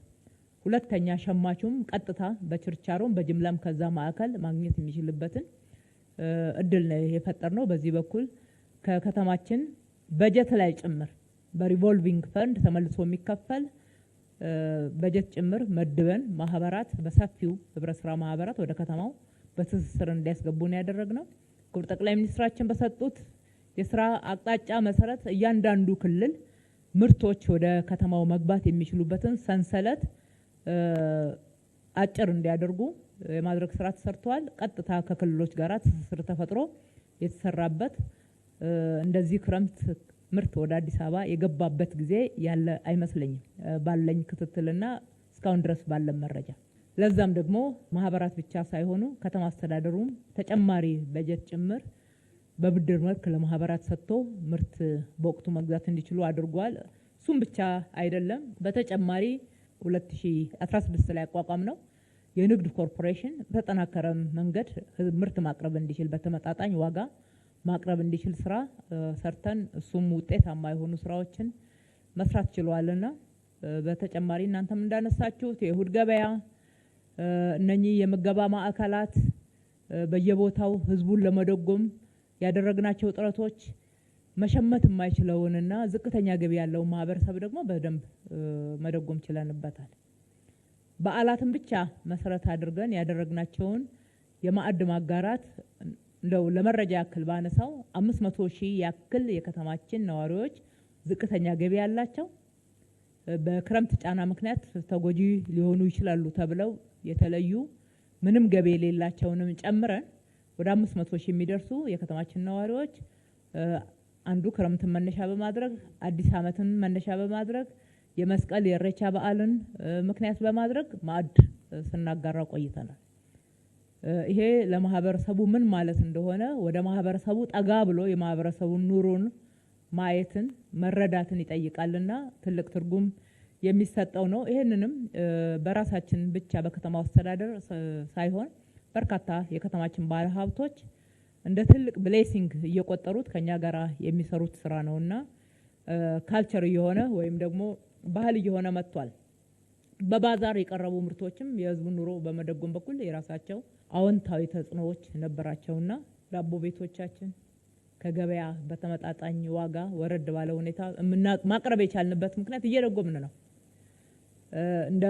ሁለተኛ ሸማቹም ቀጥታ በችርቻሮም በጅምላም ከዛ ማዕከል ማግኘት የሚችልበትን እድል ነው የፈጠርነው። በዚህ በኩል ከከተማችን በጀት ላይ ጭምር በሪቮልቪንግ ፈንድ ተመልሶ የሚከፈል በጀት ጭምር መድበን ማህበራት በሰፊው ህብረት ስራ ማህበራት ወደ ከተማው በትስስር እንዲያስገቡን ያደረግነው። ክቡር ጠቅላይ ሚኒስትራችን በሰጡት የስራ አቅጣጫ መሰረት እያንዳንዱ ክልል ምርቶች ወደ ከተማው መግባት የሚችሉበትን ሰንሰለት አጭር እንዲያደርጉ የማድረግ ስራ ተሰርቷል። ቀጥታ ከክልሎች ጋር ትስስር ተፈጥሮ የተሰራበት እንደዚህ ክረምት ምርት ወደ አዲስ አበባ የገባበት ጊዜ ያለ አይመስለኝም ባለኝ ክትትልና እስካሁን ድረስ ባለን መረጃ። ለዛም ደግሞ ማህበራት ብቻ ሳይሆኑ ከተማ አስተዳደሩም ተጨማሪ በጀት ጭምር በብድር መልክ ለማህበራት ሰጥቶ ምርት በወቅቱ መግዛት እንዲችሉ አድርጓል። እሱም ብቻ አይደለም። በተጨማሪ 2016 ላይ አቋቋም ነው የንግድ ኮርፖሬሽን በተጠናከረ መንገድ ምርት ማቅረብ እንዲችል በተመጣጣኝ ዋጋ ማቅረብ እንዲችል ስራ ሰርተን እሱም ውጤታማ የሆኑ ስራዎችን መስራት ችሏልና በተጨማሪ እናንተም እንዳነሳችሁት የእሁድ ገበያ እነኚህ የምገባ ማዕከላት በየቦታው ህዝቡን ለመደጎም ያደረግናቸው ጥረቶች መሸመት የማይችለውንና ዝቅተኛ ገቢ ያለው ማህበረሰብ ደግሞ በደንብ መደጎም ችለንበታል። በዓላትን ብቻ መሰረት አድርገን ያደረግናቸውን የማዕድ ማጋራት እንደው ለመረጃ ያክል ባነሳው 500,000 ያክል የከተማችን ነዋሪዎች ዝቅተኛ ገቢ ያላቸው በክረምት ጫና ምክንያት ተጎጂ ሊሆኑ ይችላሉ ተብለው የተለዩ ምንም ገቢ የሌላቸውንም ጨምረን ወደ 500,000 የሚደርሱ የከተማችን ነዋሪዎች አንዱ ክረምትን መነሻ በማድረግ አዲስ ዓመትን መነሻ በማድረግ የመስቀል የኢሬቻ በዓልን ምክንያት በማድረግ ማዕድ ስናጋራ ቆይተናል። ይሄ ለማህበረሰቡ ምን ማለት እንደሆነ ወደ ማህበረሰቡ ጠጋ ብሎ የማህበረሰቡን ኑሮን ማየትን መረዳትን ይጠይቃልና ትልቅ ትርጉም የሚሰጠው ነው። ይሄንንም በራሳችን ብቻ በከተማው አስተዳደር ሳይሆን በርካታ የከተማችን ባለ ሀብቶች እንደ ትልቅ ብሌሲንግ እየቆጠሩት ከኛ ጋር የሚሰሩት ስራ ነውና ካልቸር እየሆነ ወይም ደግሞ ባህል እየሆነ መጥቷል። በባዛር የቀረቡ ምርቶችም የህዝቡን ኑሮ በመደጎም በኩል የራሳቸው አዎንታዊ ተጽዕኖዎች ነበራቸውና ዳቦ ቤቶቻችን ከገበያ በተመጣጣኝ ዋጋ ወረድ ባለ ሁኔታ ማቅረብ የቻልንበት ምክንያት እየደጎምን ነው። እንደ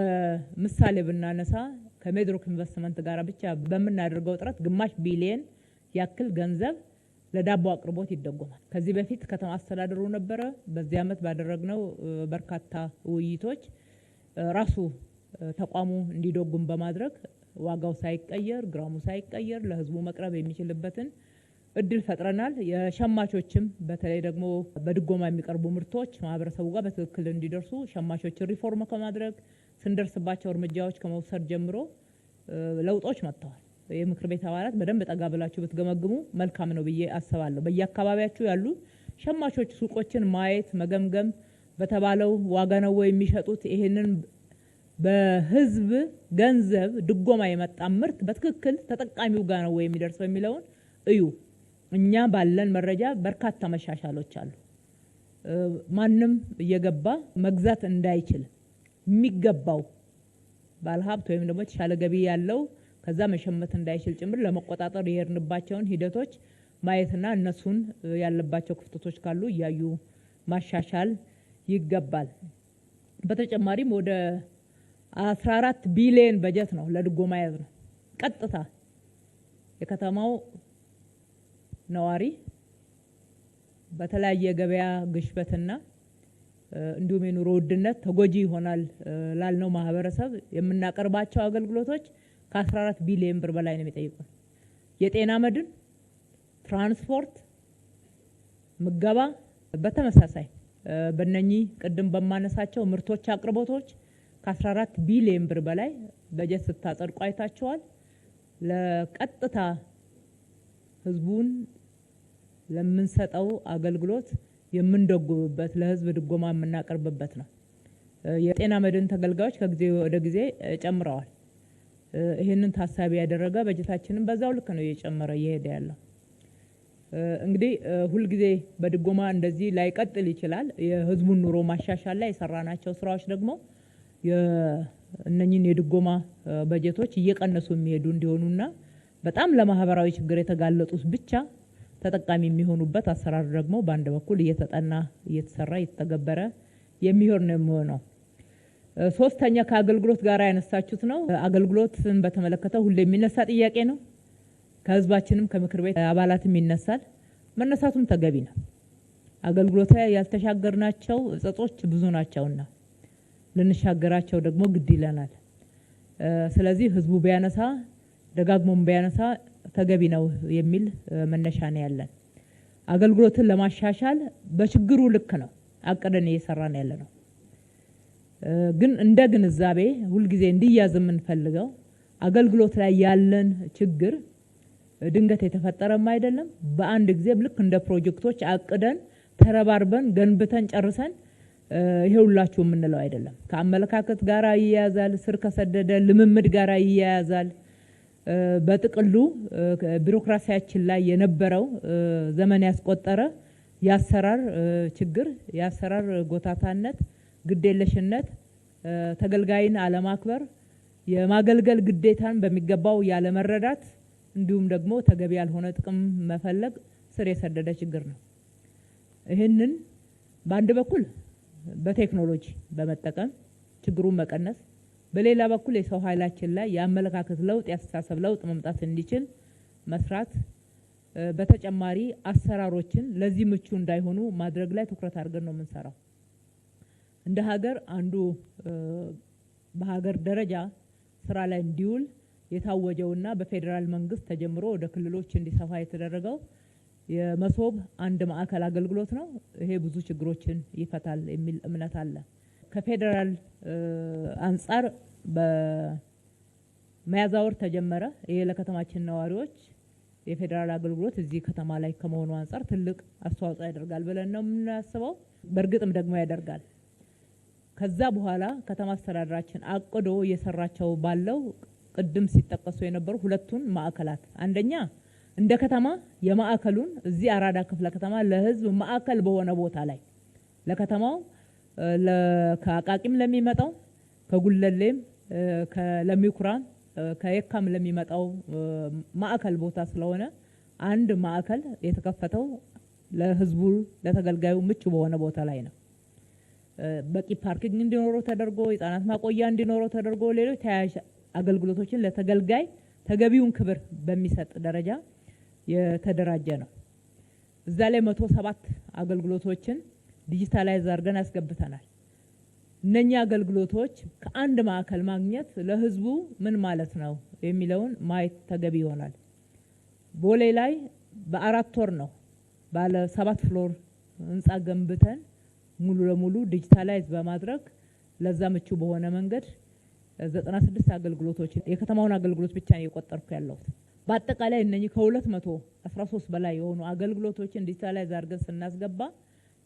ምሳሌ ብናነሳ ከሜድሮክ ኢንቨስትመንት ጋር ብቻ በምናደርገው ጥረት ግማሽ ቢሊየን ያክል ገንዘብ ለዳቦ አቅርቦት ይደጎማል። ከዚህ በፊት ከተማ አስተዳደሩ ነበረ። በዚህ ዓመት ባደረግነው በርካታ ውይይቶች ራሱ ተቋሙ እንዲደጉም በማድረግ ዋጋው ሳይቀየር ግራሙ ሳይቀየር ለህዝቡ መቅረብ የሚችልበትን እድል ፈጥረናል። የሸማቾችም በተለይ ደግሞ በድጎማ የሚቀርቡ ምርቶች ማህበረሰቡ ጋር በትክክል እንዲደርሱ ሸማቾችን ሪፎርም ከማድረግ ስንደርስባቸው እርምጃዎች ከመውሰድ ጀምሮ ለውጦች መጥተዋል። የምክር ቤት አባላት በደንብ ጠጋ ብላችሁ ብትገመግሙ መልካም ነው ብዬ አስባለሁ። በየአካባቢያችሁ ያሉ ሸማቾች ሱቆችን ማየት መገምገም በተባለው ዋጋ ነው ወይ የሚሸጡት፣ ይሄንን በህዝብ ገንዘብ ድጎማ የመጣ ምርት በትክክል ተጠቃሚው ጋር ነው ወይ የሚደርሰው የሚለውን እዩ። እኛ ባለን መረጃ በርካታ መሻሻሎች አሉ። ማንም እየገባ መግዛት እንዳይችል የሚገባው ባለሀብት ወይም ደግሞ የተሻለ ገቢ ያለው ከዛ መሸመት እንዳይችል ጭምር ለመቆጣጠር የሄድንባቸውን ሂደቶች ማየትና እነሱን ያለባቸው ክፍተቶች ካሉ እያዩ ማሻሻል ይገባል። በተጨማሪም ወደ 14 ቢሊዮን በጀት ነው ለድጎማ ያዝ ነው። ቀጥታ የከተማው ነዋሪ በተለያየ ገበያ ግሽበትና እንዲሁም የኑሮ ውድነት ተጎጂ ይሆናል ላልነው ማህበረሰብ የምናቀርባቸው አገልግሎቶች ከ14 ቢሊዮን ብር በላይ ነው የሚጠይቁት። የጤና መድን፣ ትራንስፖርት፣ ምገባ በተመሳሳይ በእነኚህ ቅድም በማነሳቸው ምርቶች አቅርቦቶች ከ14 ቢሊዮን ብር በላይ በጀት ስታጸድቁ አይታችኋል። ለቀጥታ ህዝቡን ለምንሰጠው አገልግሎት የምንደጉምበት ለህዝብ ድጎማ የምናቀርብበት ነው። የጤና መድን ተገልጋዮች ከጊዜ ወደ ጊዜ ጨምረዋል። ይህንን ታሳቢ ያደረገ በጀታችንን በዛው ልክ ነው እየጨመረ እየሄደ ያለው። እንግዲህ ሁልጊዜ በድጎማ እንደዚህ ላይቀጥል ይችላል። የህዝቡን ኑሮ ማሻሻል ላይ የሰራናቸው ስራዎች ደግሞ እነኚህን የድጎማ በጀቶች እየቀነሱ የሚሄዱ እንዲሆኑና በጣም ለማህበራዊ ችግር የተጋለጡት ብቻ ተጠቃሚ የሚሆኑበት አሰራር ደግሞ በአንድ በኩል እየተጠና እየተሰራ እየተገበረ የሚሆን ነው የሚሆነው። ሶስተኛ ከአገልግሎት ጋር ያነሳችሁት ነው። አገልግሎትን በተመለከተ ሁሌ የሚነሳ ጥያቄ ነው። ከህዝባችንም ከምክር ቤት አባላትም ይነሳል። መነሳቱም ተገቢ ነው። አገልግሎት ያልተሻገርናቸው እጸጾች ብዙ ናቸውና ልንሻገራቸው ደግሞ ግድ ይለናል። ስለዚህ ህዝቡ ቢያነሳ ደጋግሞም ቢያነሳ ተገቢ ነው የሚል መነሻ ነው ያለን። አገልግሎትን ለማሻሻል በችግሩ ልክ ነው አቅደን እየሰራን ያለ ነው። ግን እንደ ግንዛቤ ሁልጊዜ እንዲያዝ የምንፈልገው አገልግሎት ላይ ያለን ችግር ድንገት የተፈጠረም አይደለም። በአንድ ጊዜ ልክ እንደ ፕሮጀክቶች አቅደን ተረባርበን ገንብተን ጨርሰን ይሄ ሁላችሁ የምንለው አይደለም። ከአመለካከት ጋር ይያያዛል፣ ስር ከሰደደ ልምምድ ጋር ይያያዛል። በጥቅሉ ቢሮክራሲያችን ላይ የነበረው ዘመን ያስቆጠረ የአሰራር ችግር፣ የአሰራር ጎታታነት፣ ግዴለሽነት፣ ተገልጋይን አለማክበር፣ የማገልገል ግዴታን በሚገባው ያለመረዳት እንዲሁም ደግሞ ተገቢ ያልሆነ ጥቅም መፈለግ ስር የሰደደ ችግር ነው። ይህንን በአንድ በኩል በቴክኖሎጂ በመጠቀም ችግሩን መቀነስ፣ በሌላ በኩል የሰው ኃይላችን ላይ የአመለካከት ለውጥ የአስተሳሰብ ለውጥ መምጣት እንዲችል መስራት፣ በተጨማሪ አሰራሮችን ለዚህ ምቹ እንዳይሆኑ ማድረግ ላይ ትኩረት አድርገን ነው የምንሰራው። እንደ ሀገር አንዱ በሀገር ደረጃ ስራ ላይ እንዲውል የታወጀውና በፌዴራል መንግስት ተጀምሮ ወደ ክልሎች እንዲሰፋ የተደረገው የመሶብ አንድ ማዕከል አገልግሎት ነው። ይሄ ብዙ ችግሮችን ይፈታል የሚል እምነት አለ። ከፌዴራል አንጻር በሚያዝያ ወር ተጀመረ። ይሄ ለከተማችን ነዋሪዎች የፌዴራል አገልግሎት እዚህ ከተማ ላይ ከመሆኑ አንጻር ትልቅ አስተዋጽኦ ያደርጋል ብለን ነው የምናስበው። በእርግጥም ደግሞ ያደርጋል። ከዛ በኋላ ከተማ አስተዳደራችን አቅዶ እየሰራቸው ባለው ቅድም ሲጠቀሱ የነበሩ ሁለቱን ማዕከላት አንደኛ እንደ ከተማ የማዕከሉን እዚህ አራዳ ክፍለ ከተማ ለህዝብ ማዕከል በሆነ ቦታ ላይ ለከተማው ከአቃቂም ለሚመጣው ከጉለሌም ከለሚኩራም ከየካም ለሚመጣው ማዕከል ቦታ ስለሆነ አንድ ማዕከል የተከፈተው ለህዝቡ ለተገልጋዩ ምቹ በሆነ ቦታ ላይ ነው። በቂ ፓርኪንግ እንዲኖረው ተደርጎ የህፃናት ማቆያ እንዲኖረው ተደርጎ ሌሎች ተያያዥ አገልግሎቶችን ለተገልጋይ ተገቢውን ክብር በሚሰጥ ደረጃ የተደራጀ ነው። እዛ ላይ 107 አገልግሎቶችን ዲጂታላይዝ አድርገን አስገብተናል። እነኛ አገልግሎቶች ከአንድ ማዕከል ማግኘት ለህዝቡ ምን ማለት ነው የሚለውን ማየት ተገቢ ይሆናል። ቦሌ ላይ በ4 ወር ነው ባለ 7 ፍሎር ህንጻ ገንብተን ሙሉ ለሙሉ ዲጂታላይዝ በማድረግ ለዛ ምቹ በሆነ መንገድ 96 አገልግሎቶችን የከተማውን አገልግሎት ብቻ ነው የቆጠርኩ ያለሁት። በአጠቃላይ እነኚህ ከ213 በላይ የሆኑ አገልግሎቶችን ዲጂታላይዝ አድርገን ስናስገባ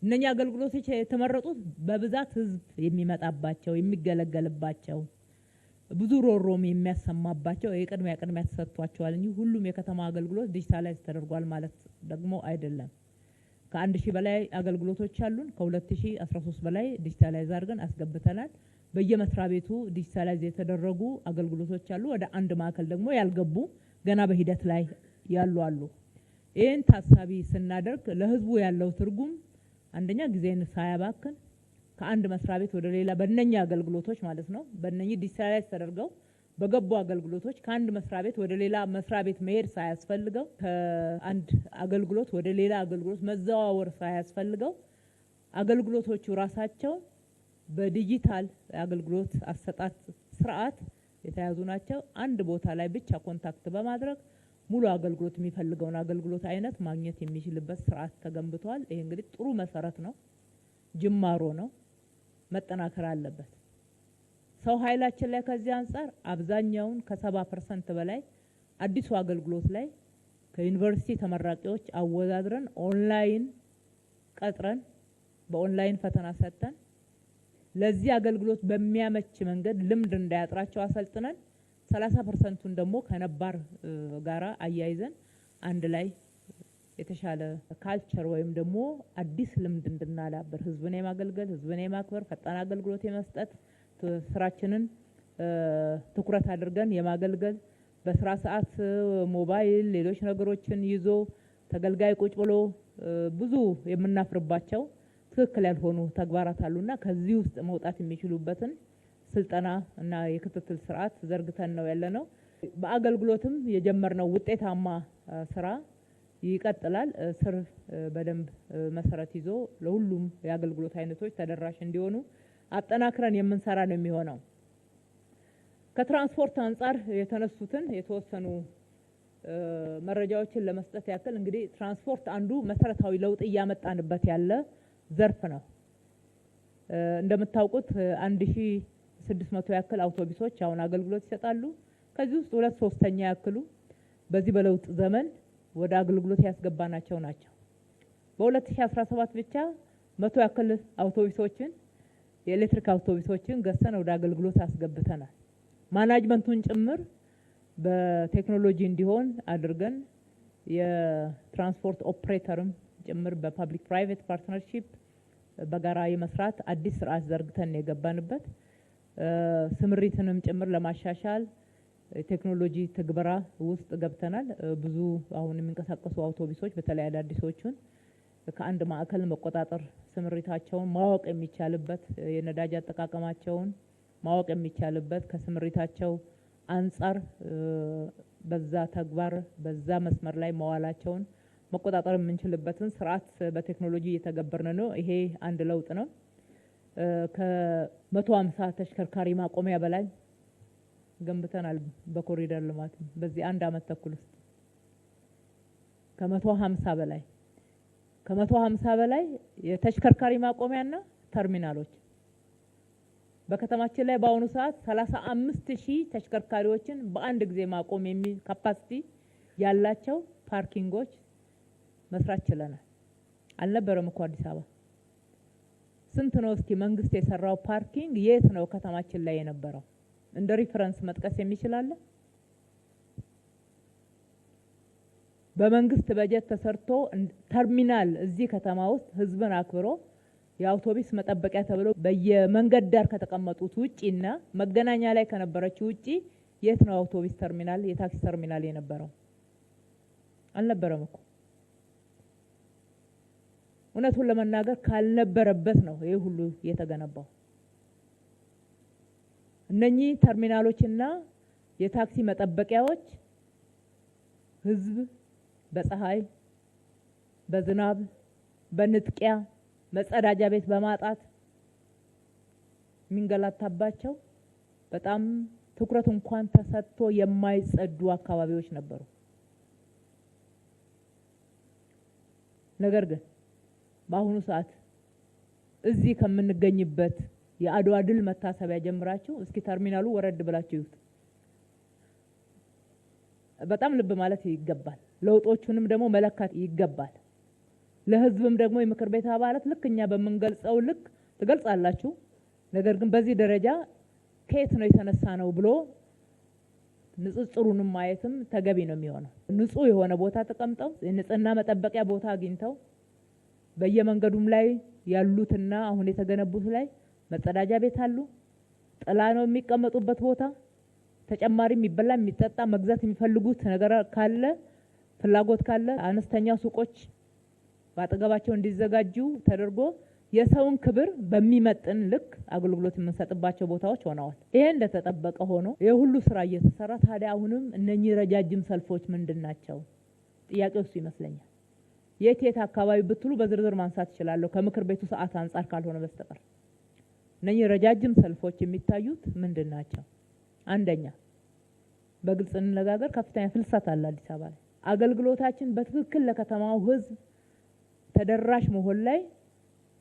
እነኚህ አገልግሎቶች የተመረጡት በብዛት ህዝብ የሚመጣባቸው የሚገለገልባቸው ብዙ ሮሮም የሚያሰማባቸው የቅድሚያ ተሰጥቷቸዋል እንጂ ሁሉም የከተማ አገልግሎት ዲጂታላይዝ ተደርጓል ማለት ደግሞ አይደለም። ከ1000 በላይ አገልግሎቶች አሉን። ከ2013 በላይ ዲጂታላይዝ አድርገን አስገብተናል። በየመስሪያ ቤቱ ዲጂታላይዝ የተደረጉ አገልግሎቶች አሉ። ወደ አንድ ማዕከል ደግሞ ያልገቡ ገና በሂደት ላይ ያሉ አሉ። ይህን ታሳቢ ስናደርግ ለህዝቡ ያለው ትርጉም አንደኛ ጊዜን ሳያባክን፣ ከአንድ መስሪያ ቤት ወደ ሌላ በእነኛ አገልግሎቶች ማለት ነው በእነኚህ ዲጂታላይዝ ተደርገው በገቡ አገልግሎቶች ከአንድ መስሪያ ቤት ወደ ሌላ መስሪያ ቤት መሄድ ሳያስፈልገው ከአንድ አገልግሎት ወደ ሌላ አገልግሎት መዘዋወር ሳያስፈልገው አገልግሎቶቹ ራሳቸው በዲጂታል አገልግሎት አሰጣጥ ስርዓት የተያዙ ናቸው። አንድ ቦታ ላይ ብቻ ኮንታክት በማድረግ ሙሉ አገልግሎት የሚፈልገውን አገልግሎት አይነት ማግኘት የሚችልበት ስርዓት ተገንብቷል። ይሄ እንግዲህ ጥሩ መሰረት ነው፣ ጅማሮ ነው፣ መጠናከር አለበት። ሰው ኃይላችን ላይ ከዚህ አንጻር አብዛኛውን ከ70% በላይ አዲሱ አገልግሎት ላይ ከዩኒቨርሲቲ ተመራቂዎች አወዳድረን ኦንላይን ቀጥረን በኦንላይን ፈተና ሰጥተን ለዚህ አገልግሎት በሚያመች መንገድ ልምድ እንዳያጥራቸው አሰልጥነን 30%ን ደግሞ ከነባር ጋራ አያይዘን አንድ ላይ የተሻለ ካልቸር ወይም ደግሞ አዲስ ልምድ እንድናዳብር ህዝብን የማገልገል ህዝብን የማክበር ፈጣን አገልግሎት የመስጠት ስራችንን ትኩረት አድርገን የማገልገል በስራ ሰዓት ሞባይል ሌሎች ነገሮችን ይዞ ተገልጋይ ቁጭ ብሎ ብዙ የምናፍርባቸው ትክክል ያልሆኑ ተግባራት አሉና ከዚህ ውስጥ መውጣት የሚችሉበትን ስልጠና እና የክትትል ስርዓት ዘርግተን ነው ያለነው። በአገልግሎትም የጀመርነው ውጤታማ ስራ ይቀጥላል። ስር በደንብ መሰረት ይዞ ለሁሉም የአገልግሎት አይነቶች ተደራሽ እንዲሆኑ አጠናክረን የምንሰራ ነው የሚሆነው። ከትራንስፖርት አንጻር የተነሱትን የተወሰኑ መረጃዎችን ለመስጠት ያክል እንግዲህ ትራንስፖርት አንዱ መሰረታዊ ለውጥ እያመጣንበት ያለ ዘርፍ ነው። እንደምታውቁት 1600 ያክል አውቶቡሶች አሁን አገልግሎት ይሰጣሉ። ከዚህ ውስጥ 2/3 ያክሉ በዚህ በለውጥ ዘመን ወደ አገልግሎት ያስገባናቸው ናቸው። በ2017 ብቻ 100 ያክል አውቶቡሶችን የኤሌክትሪክ አውቶቡሶችን ገዝተን ወደ አገልግሎት አስገብተናል። ማናጅመንቱን ጭምር በቴክኖሎጂ እንዲሆን አድርገን የትራንስፖርት ኦፕሬተርም ጭምር በፐብሊክ ፕራይቬት ፓርትነርሺፕ በጋራ የመስራት አዲስ ስርዓት ዘርግተን የገባንበት ስምሪትንም ጭምር ለማሻሻል ቴክኖሎጂ ትግበራ ውስጥ ገብተናል። ብዙ አሁን የሚንቀሳቀሱ አውቶቡሶች በተለይ አዳዲሶቹን ከአንድ ማዕከል መቆጣጠር ስምሪታቸውን ማወቅ የሚቻልበት የነዳጅ አጠቃቀማቸውን ማወቅ የሚቻልበት ከስምሪታቸው አንጻር በዛ ተግባር በዛ መስመር ላይ መዋላቸውን መቆጣጠር የምንችልበትን ስርዓት በቴክኖሎጂ እየተገበርን ነው። ይሄ አንድ ለውጥ ነው። ከ150 ተሽከርካሪ ማቆሚያ በላይ ገንብተናል። በኮሪደር ልማት በዚህ አንድ አመት ተኩል ውስጥ ከ150 በላይ የተሽከርካሪ ማቆሚያና ተርሚናሎች በከተማችን ላይ በአሁኑ ሰዓት 35,000 ተሽከርካሪዎችን በአንድ ጊዜ ማቆም የሚል ካፓሲቲ ያላቸው ፓርኪንጎች መስራት ችለናል። አልነበረም እኮ አዲስ አበባ። ስንት ነው እስኪ መንግስት የሰራው ፓርኪንግ የት ነው ከተማችን ላይ የነበረው? እንደ ሪፈረንስ መጥቀስ የሚችል አለ? በመንግስት በጀት ተሰርቶ ተርሚናል እዚህ ከተማ ውስጥ ህዝብን አክብሮ የአውቶቡስ መጠበቂያ ተብሎ በየመንገድ ዳር ከተቀመጡት ውጪና መገናኛ ላይ ከነበረችው ውጪ የት ነው አውቶቡስ ተርሚናል የታክሲ ተርሚናል የነበረው? አልነበረም እኮ። እውነቱን ለመናገር ካልነበረበት ነው ይሄ ሁሉ የተገነባው። እነኚህ ተርሚናሎችና የታክሲ መጠበቂያዎች ህዝብ በፀሐይ፣ በዝናብ፣ በንጥቂያ መጸዳጃ ቤት በማጣት የሚንገላታባቸው በጣም ትኩረት እንኳን ተሰጥቶ የማይጸዱ አካባቢዎች ነበሩ። ነገር ግን በአሁኑ ሰዓት እዚህ ከምንገኝበት የአድዋ ድል መታሰቢያ ጀምራችሁ እስኪ ተርሚናሉ ወረድ ብላችሁ ይዩት። በጣም ልብ ማለት ይገባል። ለውጦቹንም ደግሞ መለካት ይገባል። ለህዝብም ደግሞ የምክር ቤት አባላት ልክ እኛ በምንገልጸው ልክ ትገልጻላችሁ። ነገር ግን በዚህ ደረጃ ከየት ነው የተነሳ ነው ብሎ ንጽጽሩንም ማየትም ተገቢ ነው የሚሆነው። ንጹህ የሆነ ቦታ ተቀምጠው የንጽህና መጠበቂያ ቦታ አግኝተው በየመንገዱም ላይ ያሉትና አሁን የተገነቡት ላይ መጸዳጃ ቤት አሉ። ጥላ ነው የሚቀመጡበት ቦታ። ተጨማሪ የሚበላ የሚጠጣ መግዛት የሚፈልጉት ነገር ካለ ፍላጎት ካለ አነስተኛ ሱቆች በአጠገባቸው እንዲዘጋጁ ተደርጎ የሰውን ክብር በሚመጥን ልክ አገልግሎት የምንሰጥባቸው ቦታዎች ሆነዋል። ይሄ እንደተጠበቀ ሆኖ የሁሉ ስራ እየተሰራ ታዲያ አሁንም እነኚህ ረጃጅም ሰልፎች ምንድን ናቸው? ጥያቄው እሱ ይመስለኛል። የት አካባቢ ብትሉ በዝርዝር ማንሳት እችላለሁ ከምክር ቤቱ ሰዓት አንጻር ካልሆነ በስተቀር እነኚህ ረጃጅም ሰልፎች የሚታዩት ምንድን ናቸው? አንደኛ በግልጽ እንነጋገር፣ ከፍተኛ ፍልሰት አለ አዲስ አበባ ላይ። አገልግሎታችን በትክክል ለከተማው ህዝብ ተደራሽ መሆን ላይ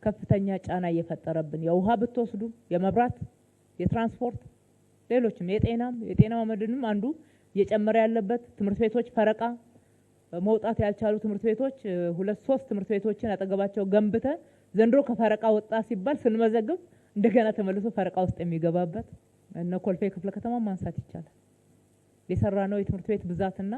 ከፍተኛ ጫና እየፈጠረብን፣ የውሃ ብትወስዱ፣ የመብራት፣ የትራንስፖርት፣ ሌሎችም የጤና መድንም አንዱ እየጨመረ ያለበት፣ ትምህርት ቤቶች ፈረቃ መውጣት ያልቻሉ ትምህርት ቤቶች 2-3 ትምህርት ቤቶችን አጠገባቸው ገንብተ ዘንድሮ ከፈረቃ ወጣ ሲባል ስንመዘግብ እንደገና ተመልሶ ፈረቃ ውስጥ የሚገባበት እነ ኮልፌ ክፍለ ከተማ ማንሳት ይቻላል። የሰራ ነው የትምህርት ቤት ብዛትና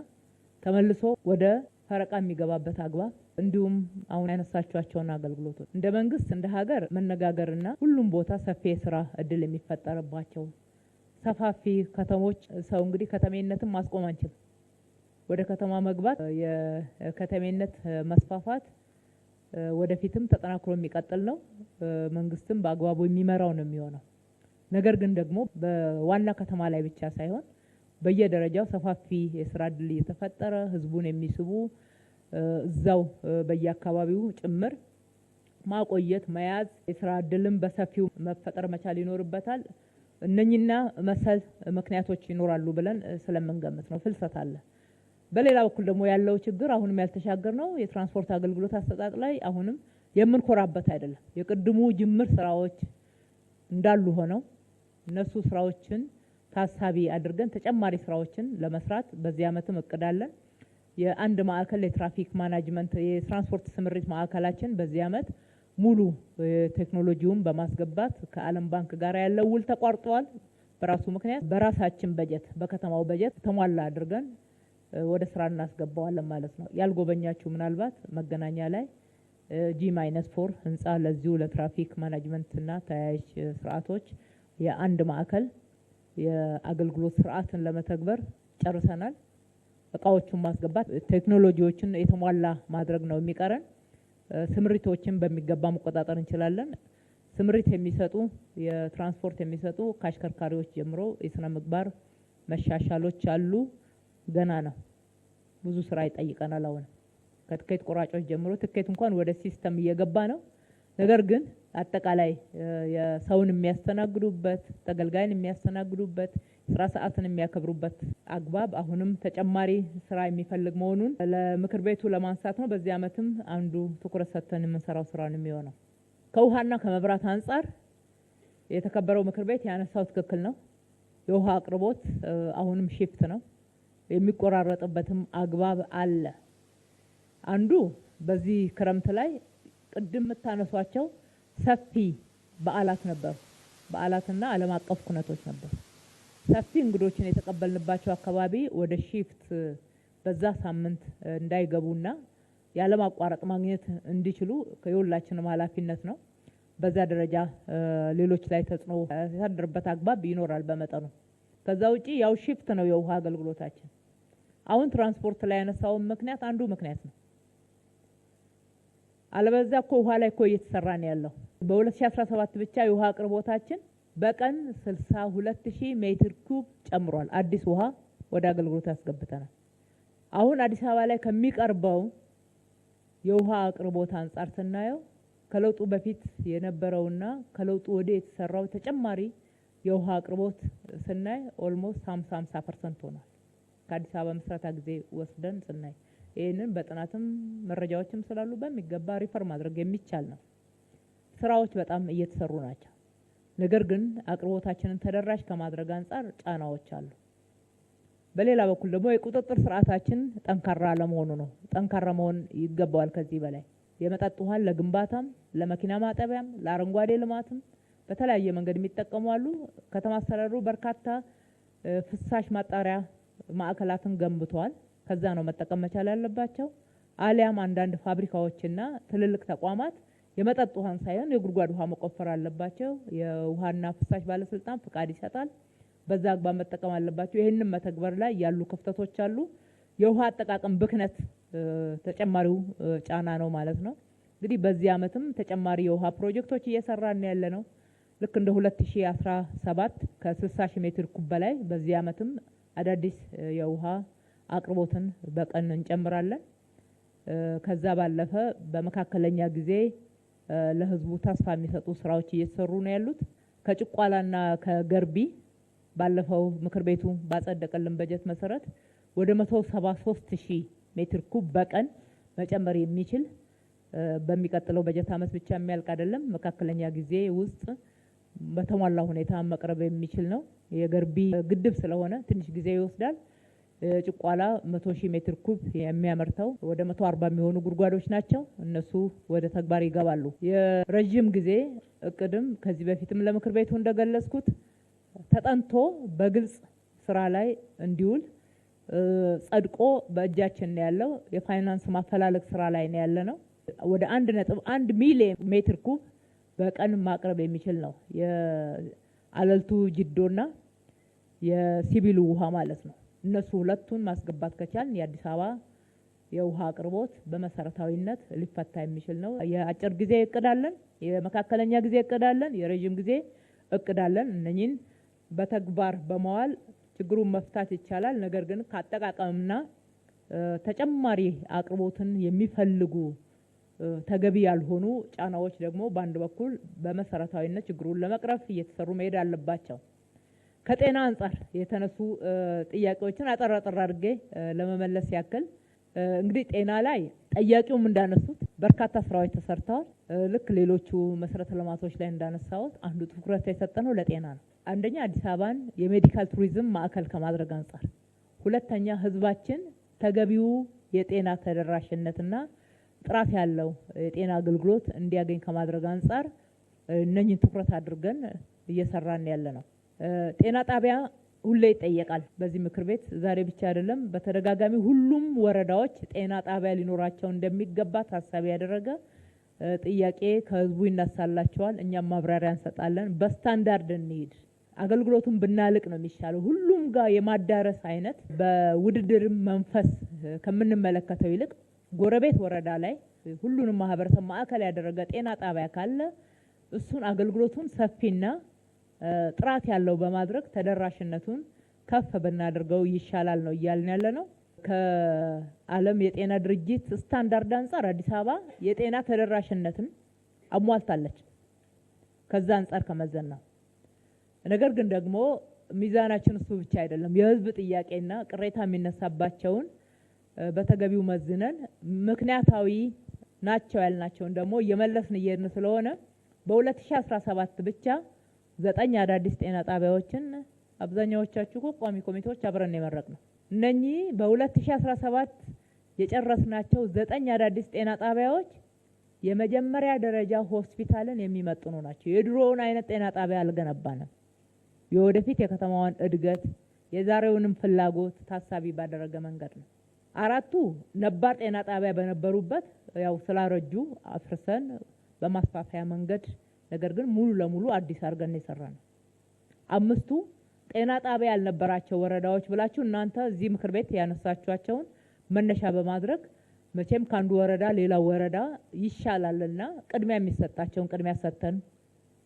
ተመልሶ ወደ ፈረቃ የሚገባበት አግባብ፣ እንዲሁም አሁን ያነሳቸዋቸውን አገልግሎቶች እንደ መንግስት እንደ ሀገር መነጋገርና ሁሉም ቦታ ሰፊ የስራ እድል የሚፈጠርባቸው ሰፋፊ ከተሞች ሰው እንግዲህ ከተሜነትን ማስቆም አንችልም። ወደ ከተማ መግባት የከተሜነት መስፋፋት ወደፊትም ተጠናክሮ የሚቀጥል ነው። መንግስትም በአግባቡ የሚመራው ነው የሚሆነው። ነገር ግን ደግሞ በዋና ከተማ ላይ ብቻ ሳይሆን በየደረጃው ሰፋፊ የስራ እድል እየተፈጠረ ህዝቡን የሚስቡ እዛው በየአካባቢው ጭምር ማቆየት መያዝ የስራ እድልም በሰፊው መፈጠር መቻል ይኖርበታል። እነኚህና መሰል ምክንያቶች ይኖራሉ ብለን ስለምንገምት ነው። ፍልሰት አለ። በሌላ በኩል ደግሞ ያለው ችግር አሁንም ያልተሻገር ነው። የትራንስፖርት አገልግሎት አሰጣጥ ላይ አሁንም የምንኮራበት አይደለም። የቅድሙ ጅምር ስራዎች እንዳሉ ሆነው እነሱ ስራዎችን ታሳቢ አድርገን ተጨማሪ ስራዎችን ለመስራት በዚህ አመትም እቅዳለን። የአንድ ማዕከል የትራፊክ ማናጅመንት የትራንስፖርት ስምሪት ማዕከላችን በዚህ አመት ሙሉ ቴክኖሎጂውን በማስገባት ከዓለም ባንክ ጋር ያለው ውል ተቋርጧል። በራሱ ምክንያት በራሳችን በጀት በከተማው በጀት ተሟላ አድርገን ወደ ስራ እናስገባዋለን ማለት ነው። ያልጎበኛችሁ ምናልባት መገናኛ ላይ G-4 ህንፃ ለዚሁ ለትራፊክ ማናጅመንትና ተያያዥ ስርዓቶች የአንድ ማዕከል የአገልግሎት ስርዓትን ለመተግበር ጨርሰናል። እቃዎቹን ማስገባት ቴክኖሎጂዎችን የተሟላ ማድረግ ነው የሚቀረን። ስምሪቶችን በሚገባ መቆጣጠር እንችላለን። ስምሪት የሚሰጡ የትራንስፖርት የሚሰጡ ከአሽከርካሪዎች ጀምሮ የስነ ምግባር መሻሻሎች አሉ። ገና ነው፣ ብዙ ስራ ይጠይቀናል። አሁን ከትኬት ቆራጮች ጀምሮ ትኬት እንኳን ወደ ሲስተም እየገባ ነው። ነገር ግን አጠቃላይ የሰውን የሚያስተናግዱበት ተገልጋይን የሚያስተናግዱበት ስራ ሰዓትን የሚያከብሩበት አግባብ አሁንም ተጨማሪ ስራ የሚፈልግ መሆኑን ለምክር ቤቱ ለማንሳት ነው። በዚህ አመትም አንዱ ትኩረት ሰጥተን የምንሰራው ስራ ነው የሚሆነው። ከውሃና ከመብራት አንጻር የተከበረው ምክር ቤት ያነሳው ትክክል ነው። የውሃ አቅርቦት አሁንም ሺፍት ነው፣ የሚቆራረጥበትም አግባብ አለ። አንዱ በዚህ ክረምት ላይ ቅድም የምታነሷቸው ሰፊ በዓላት ነበሩ። በዓላትና ዓለም አቀፍ ኩነቶች ነበሩ። ሰፊ እንግዶችን የተቀበልንባቸው አካባቢ ወደ ሺፍት በዛ ሳምንት እንዳይገቡና ያለማቋረጥ ማግኘት እንዲችሉ የሁላችንም ኃላፊነት ነው። በዛ ደረጃ ሌሎች ላይ ተጽዕኖ ያሳደረበት አግባብ ይኖራል በመጠኑ። ከዛ ውጪ ያው ሺፍት ነው የውሃ አገልግሎታችን። አሁን ትራንስፖርት ላይ ያነሳውን ምክንያት አንዱ ምክንያት ነው። አለበዛ እኮ ውሃ ላይ እኮ እየተሰራ ነው ያለው። በ2017 ብቻ የውሃ አቅርቦታችን በቀን 62000 ሜትር ኩብ ጨምሯል። አዲስ ውሃ ወደ አገልግሎት ያስገብተናል። አሁን አዲስ አበባ ላይ ከሚቀርበው የውሃ አቅርቦት አንጻር ስናየው ከለውጡ በፊት የነበረውና ከለውጡ ወዲህ የተሰራው ተጨማሪ የውሃ አቅርቦት ስናይ ኦልሞስት 50% ሆኗል። ከአዲስ አበባ ምስረታ ጊዜ ወስደን ስናይ ይህንን በጥናትም መረጃዎችም ስላሉ በሚገባ ሪፈር ማድረግ የሚቻል ነው። ስራዎች በጣም እየተሰሩ ናቸው። ነገር ግን አቅርቦታችንን ተደራሽ ከማድረግ አንጻር ጫናዎች አሉ። በሌላ በኩል ደግሞ የቁጥጥር ስርዓታችን ጠንካራ ለመሆኑ ነው። ጠንካራ መሆን ይገባዋል። ከዚህ በላይ የመጠጥ ውሃን ለግንባታም፣ ለመኪና ማጠቢያም፣ ለአረንጓዴ ልማትም በተለያየ መንገድ የሚጠቀሙ አሉ። ከተማ አስተዳደሩ በርካታ ፍሳሽ ማጣሪያ ማዕከላትን ገንብተዋል። ከዛ ነው መጠቀም መቻል ያለባቸው። አሊያም አንዳንድ ፋብሪካዎችና ትልልቅ ተቋማት የመጠጥ ውሃን ሳይሆን የጉድጓድ ውሃ መቆፈር አለባቸው። የውሃና ፍሳሽ ባለስልጣን ፍቃድ ይሰጣል። በዛ አግባብ መጠቀም አለባቸው። ይህንን መተግበር ላይ ያሉ ክፍተቶች አሉ። የውሃ አጠቃቀም ብክነት ተጨማሪው ጫና ነው ማለት ነው። እንግዲህ በዚህ ዓመትም ተጨማሪ የውሃ ፕሮጀክቶች እየሰራን ያለ ነው። ልክ እንደ 2017 ከ60 ሺህ ሜትር ኩብ በላይ በዚህ ዓመትም አዳዲስ የውሃ አቅርቦትን በቀን እንጨምራለን። ከዛ ባለፈ በመካከለኛ ጊዜ ለህዝቡ ተስፋ የሚሰጡ ስራዎች እየተሰሩ ነው ያሉት። ከጭቋላና ከገርቢ ባለፈው ምክር ቤቱ ባጸደቀልን በጀት መሰረት ወደ 173 ሺህ ሜትር ኩብ በቀን መጨመር የሚችል በሚቀጥለው በጀት ዓመት ብቻ የሚያልቅ አይደለም፣ መካከለኛ ጊዜ ውስጥ በተሟላ ሁኔታ መቅረብ የሚችል ነው። የገርቢ ግድብ ስለሆነ ትንሽ ጊዜ ይወስዳል። ጭቋላ 100 ሺህ ሜትር ኩብ የሚያመርተው ወደ 140 የሚሆኑ ጉድጓዶች ናቸው። እነሱ ወደ ተግባር ይገባሉ። የረጅም ጊዜ እቅድም ከዚህ በፊትም ለምክር ቤቱ እንደገለጽኩት ተጠንቶ በግልጽ ስራ ላይ እንዲውል ጸድቆ በእጃችን ያለው የፋይናንስ ማፈላለግ ስራ ላይ ነው ያለ ነው። ወደ 1.1 ሚሊዮን ሜትር ኩብ በቀን ማቅረብ የሚችል ነው። የአለልቱ ጅዶና የሲቢሉ ውሃ ማለት ነው። እነሱ ሁለቱን ማስገባት ከቻልን የአዲስ አበባ የውሃ አቅርቦት በመሰረታዊነት ሊፈታ የሚችል ነው። የአጭር ጊዜ እቅድ አለን፣ የመካከለኛ ጊዜ እቅድ አለን፣ የረጅም ጊዜ እቅድ አለን። እነኚህን በተግባር በመዋል ችግሩን መፍታት ይቻላል። ነገር ግን ከአጠቃቀምና ተጨማሪ አቅርቦትን የሚፈልጉ ተገቢ ያልሆኑ ጫናዎች ደግሞ በአንድ በኩል በመሰረታዊነት ችግሩን ለመቅረፍ እየተሰሩ መሄድ አለባቸው። ከጤና አንጻር የተነሱ ጥያቄዎችን አጠር አድርጌ ለመመለስ ያክል እንግዲህ ጤና ላይ ጠያቂውም እንዳነሱት በርካታ ስራዎች ተሰርተዋል። ልክ ሌሎቹ መሰረተ ልማቶች ላይ እንዳነሳሁት አንዱ ትኩረት የሰጠነው ለጤና ነው። አንደኛ አዲስ አበባን የሜዲካል ቱሪዝም ማዕከል ከማድረግ አንጻር፣ ሁለተኛ ህዝባችን ተገቢው የጤና ተደራሽነትና ጥራት ያለው የጤና አገልግሎት እንዲያገኝ ከማድረግ አንጻር እነኚህን ትኩረት አድርገን እየሰራን ያለ ነው። ጤና ጣቢያ ሁሌ ይጠየቃል በዚህ ምክር ቤት። ዛሬ ብቻ አይደለም፣ በተደጋጋሚ ሁሉም ወረዳዎች ጤና ጣቢያ ሊኖራቸው እንደሚገባ ታሳቢ ያደረገ ጥያቄ ከህዝቡ ይነሳላቸዋል። እኛም ማብራሪያ እንሰጣለን። በስታንዳርድ እንሂድ፣ አገልግሎቱን ብናልቅ ነው የሚሻለው። ሁሉም ጋር የማዳረስ አይነት በውድድር መንፈስ ከምንመለከተው ይልቅ ጎረቤት ወረዳ ላይ ሁሉንም ማህበረሰብ ማዕከል ያደረገ ጤና ጣቢያ ካለ እሱን አገልግሎቱን ሰፊና ጥራት ያለው በማድረግ ተደራሽነቱን ከፍ ብናደርገው ይሻላል ነው እያልን ያለ ነው። ከዓለም የጤና ድርጅት ስታንዳርድ አንጻር አዲስ አበባ የጤና ተደራሽነትን አሟልታለች። ከዛ አንጻር ከመዘን ነው። ነገር ግን ደግሞ ሚዛናችን እሱ ብቻ አይደለም። የህዝብ ጥያቄና ቅሬታ የሚነሳባቸውን በተገቢው መዝነን ምክንያታዊ ናቸው ያልናቸውን ደግሞ እየመለስን እየሄድን ስለሆነ በ2017 ብቻ 9 አዳዲስ ጤና ጣቢያዎችን አብዛኛዎቻችሁ ቋሚ ኮሚቴዎች አብረን የመረቅ ነው። እነኚህ በ2017 የጨረስናቸው 9 አዳዲስ ጤና ጣቢያዎች የመጀመሪያ ደረጃ ሆስፒታልን የሚመጥኑ ናቸው። የድሮውን አይነት ጤና ጣቢያ አልገነባንም። የወደፊት የከተማዋን እድገት የዛሬውንም ፍላጎት ታሳቢ ባደረገ መንገድ ነው። 4ቱ ነባር ጤና ጣቢያ በነበሩበት ያው ስላረጁ አፍርሰን በማስፋፊያ መንገድ ነገር ግን ሙሉ ለሙሉ አዲስ አድርገን የሰራነው። 5ቱ ጤና ጣቢያ ያልነበራቸው ወረዳዎች ብላችሁ እናንተ እዚህ ምክር ቤት ያነሳችኋቸውን መነሻ በማድረግ መቼም ካንዱ ወረዳ ሌላው ወረዳ ይሻላልና ቅድሚያ የሚሰጣቸውን ቅድሚያ ሰጥተን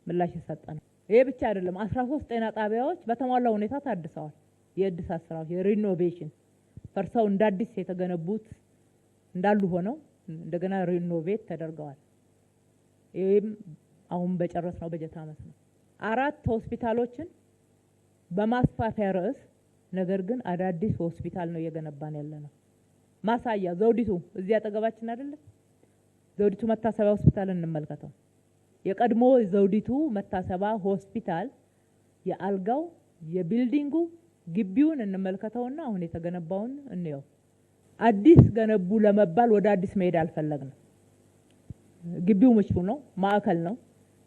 ምላሽ የሰጠነው። ይሄ ብቻ አይደለም። 13 ጤና ጣቢያዎች በተሟላ ሁኔታ ታድሰዋል። የእድሳት ስራዎች የሪኖቬሽን ፈርሰው እንደ አዲስ የተገነቡት እንዳሉ ሆነው እንደገና ሪኖቬት ተደርገዋል። ይህም አሁን በጨረስነው በጀት ዓመት ነው። 4 ሆስፒታሎችን በማስፋፊያ ርዕስ ነገር ግን አዳዲስ ሆስፒታል ነው እየገነባን ያለ ነው። ማሳያ ዘውዲቱ እዚህ አጠገባችን አይደለም? ዘውዲቱ መታሰቢያ ሆስፒታል እንመልከተው። የቀድሞ ዘውዲቱ መታሰቢያ ሆስፒታል የአልጋው የቢልዲንጉ ግቢውን እንመልከተውና አሁን የተገነባውን እንየው። አዲስ ገነቡ ለመባል ወደ አዲስ መሄድ አልፈለግንም። ግቢው ምቹ ነው፣ ማዕከል ነው።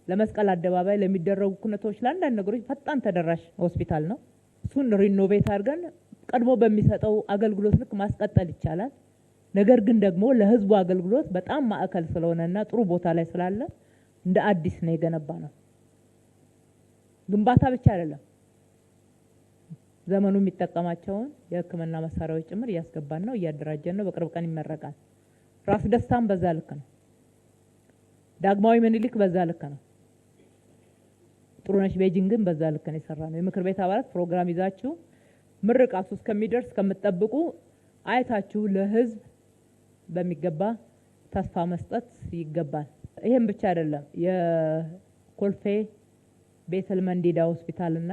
ለመስቀል አደባባይ ለሚደረጉ ኩነቶች ለአንዳንድ ነገሮች ፈጣን ተደራሽ ሆስፒታል ነው። እሱን ሪኖቬት አድርገን ቀድሞ በሚሰጠው አገልግሎት ልክ ማስቀጠል ይቻላል። ነገር ግን ደግሞ ለህዝቡ አገልግሎት በጣም ማዕከል ስለሆነና ጥሩ ቦታ ላይ ስላለ እንደ አዲስ ነው የገነባ ነው። ግንባታ ብቻ አይደለም፣ ዘመኑ የሚጠቀማቸውን የሕክምና መሳሪያዎች ጭምር እያስገባን ነው፣ እያደራጀን ነው። በቅርብ ቀን ይመረቃል። ራስ ደስታም በዛ ልክ ነው። ዳግማዊ ምኒልክ በዛ ልክ ነው። ጥሩነሽ ቤጂንግን በዛ ልክ ነው የሰራነው። የምክር ቤት አባላት ፕሮግራም ይዛችሁ ምርቃቱ እስከሚደርስ ከምትጠብቁ አይታችሁ ለህዝብ በሚገባ ተስፋ መስጠት ይገባል። ይሄን ብቻ አይደለም። የኮልፌ ቤተል መንዲዳ ሆስፒታልና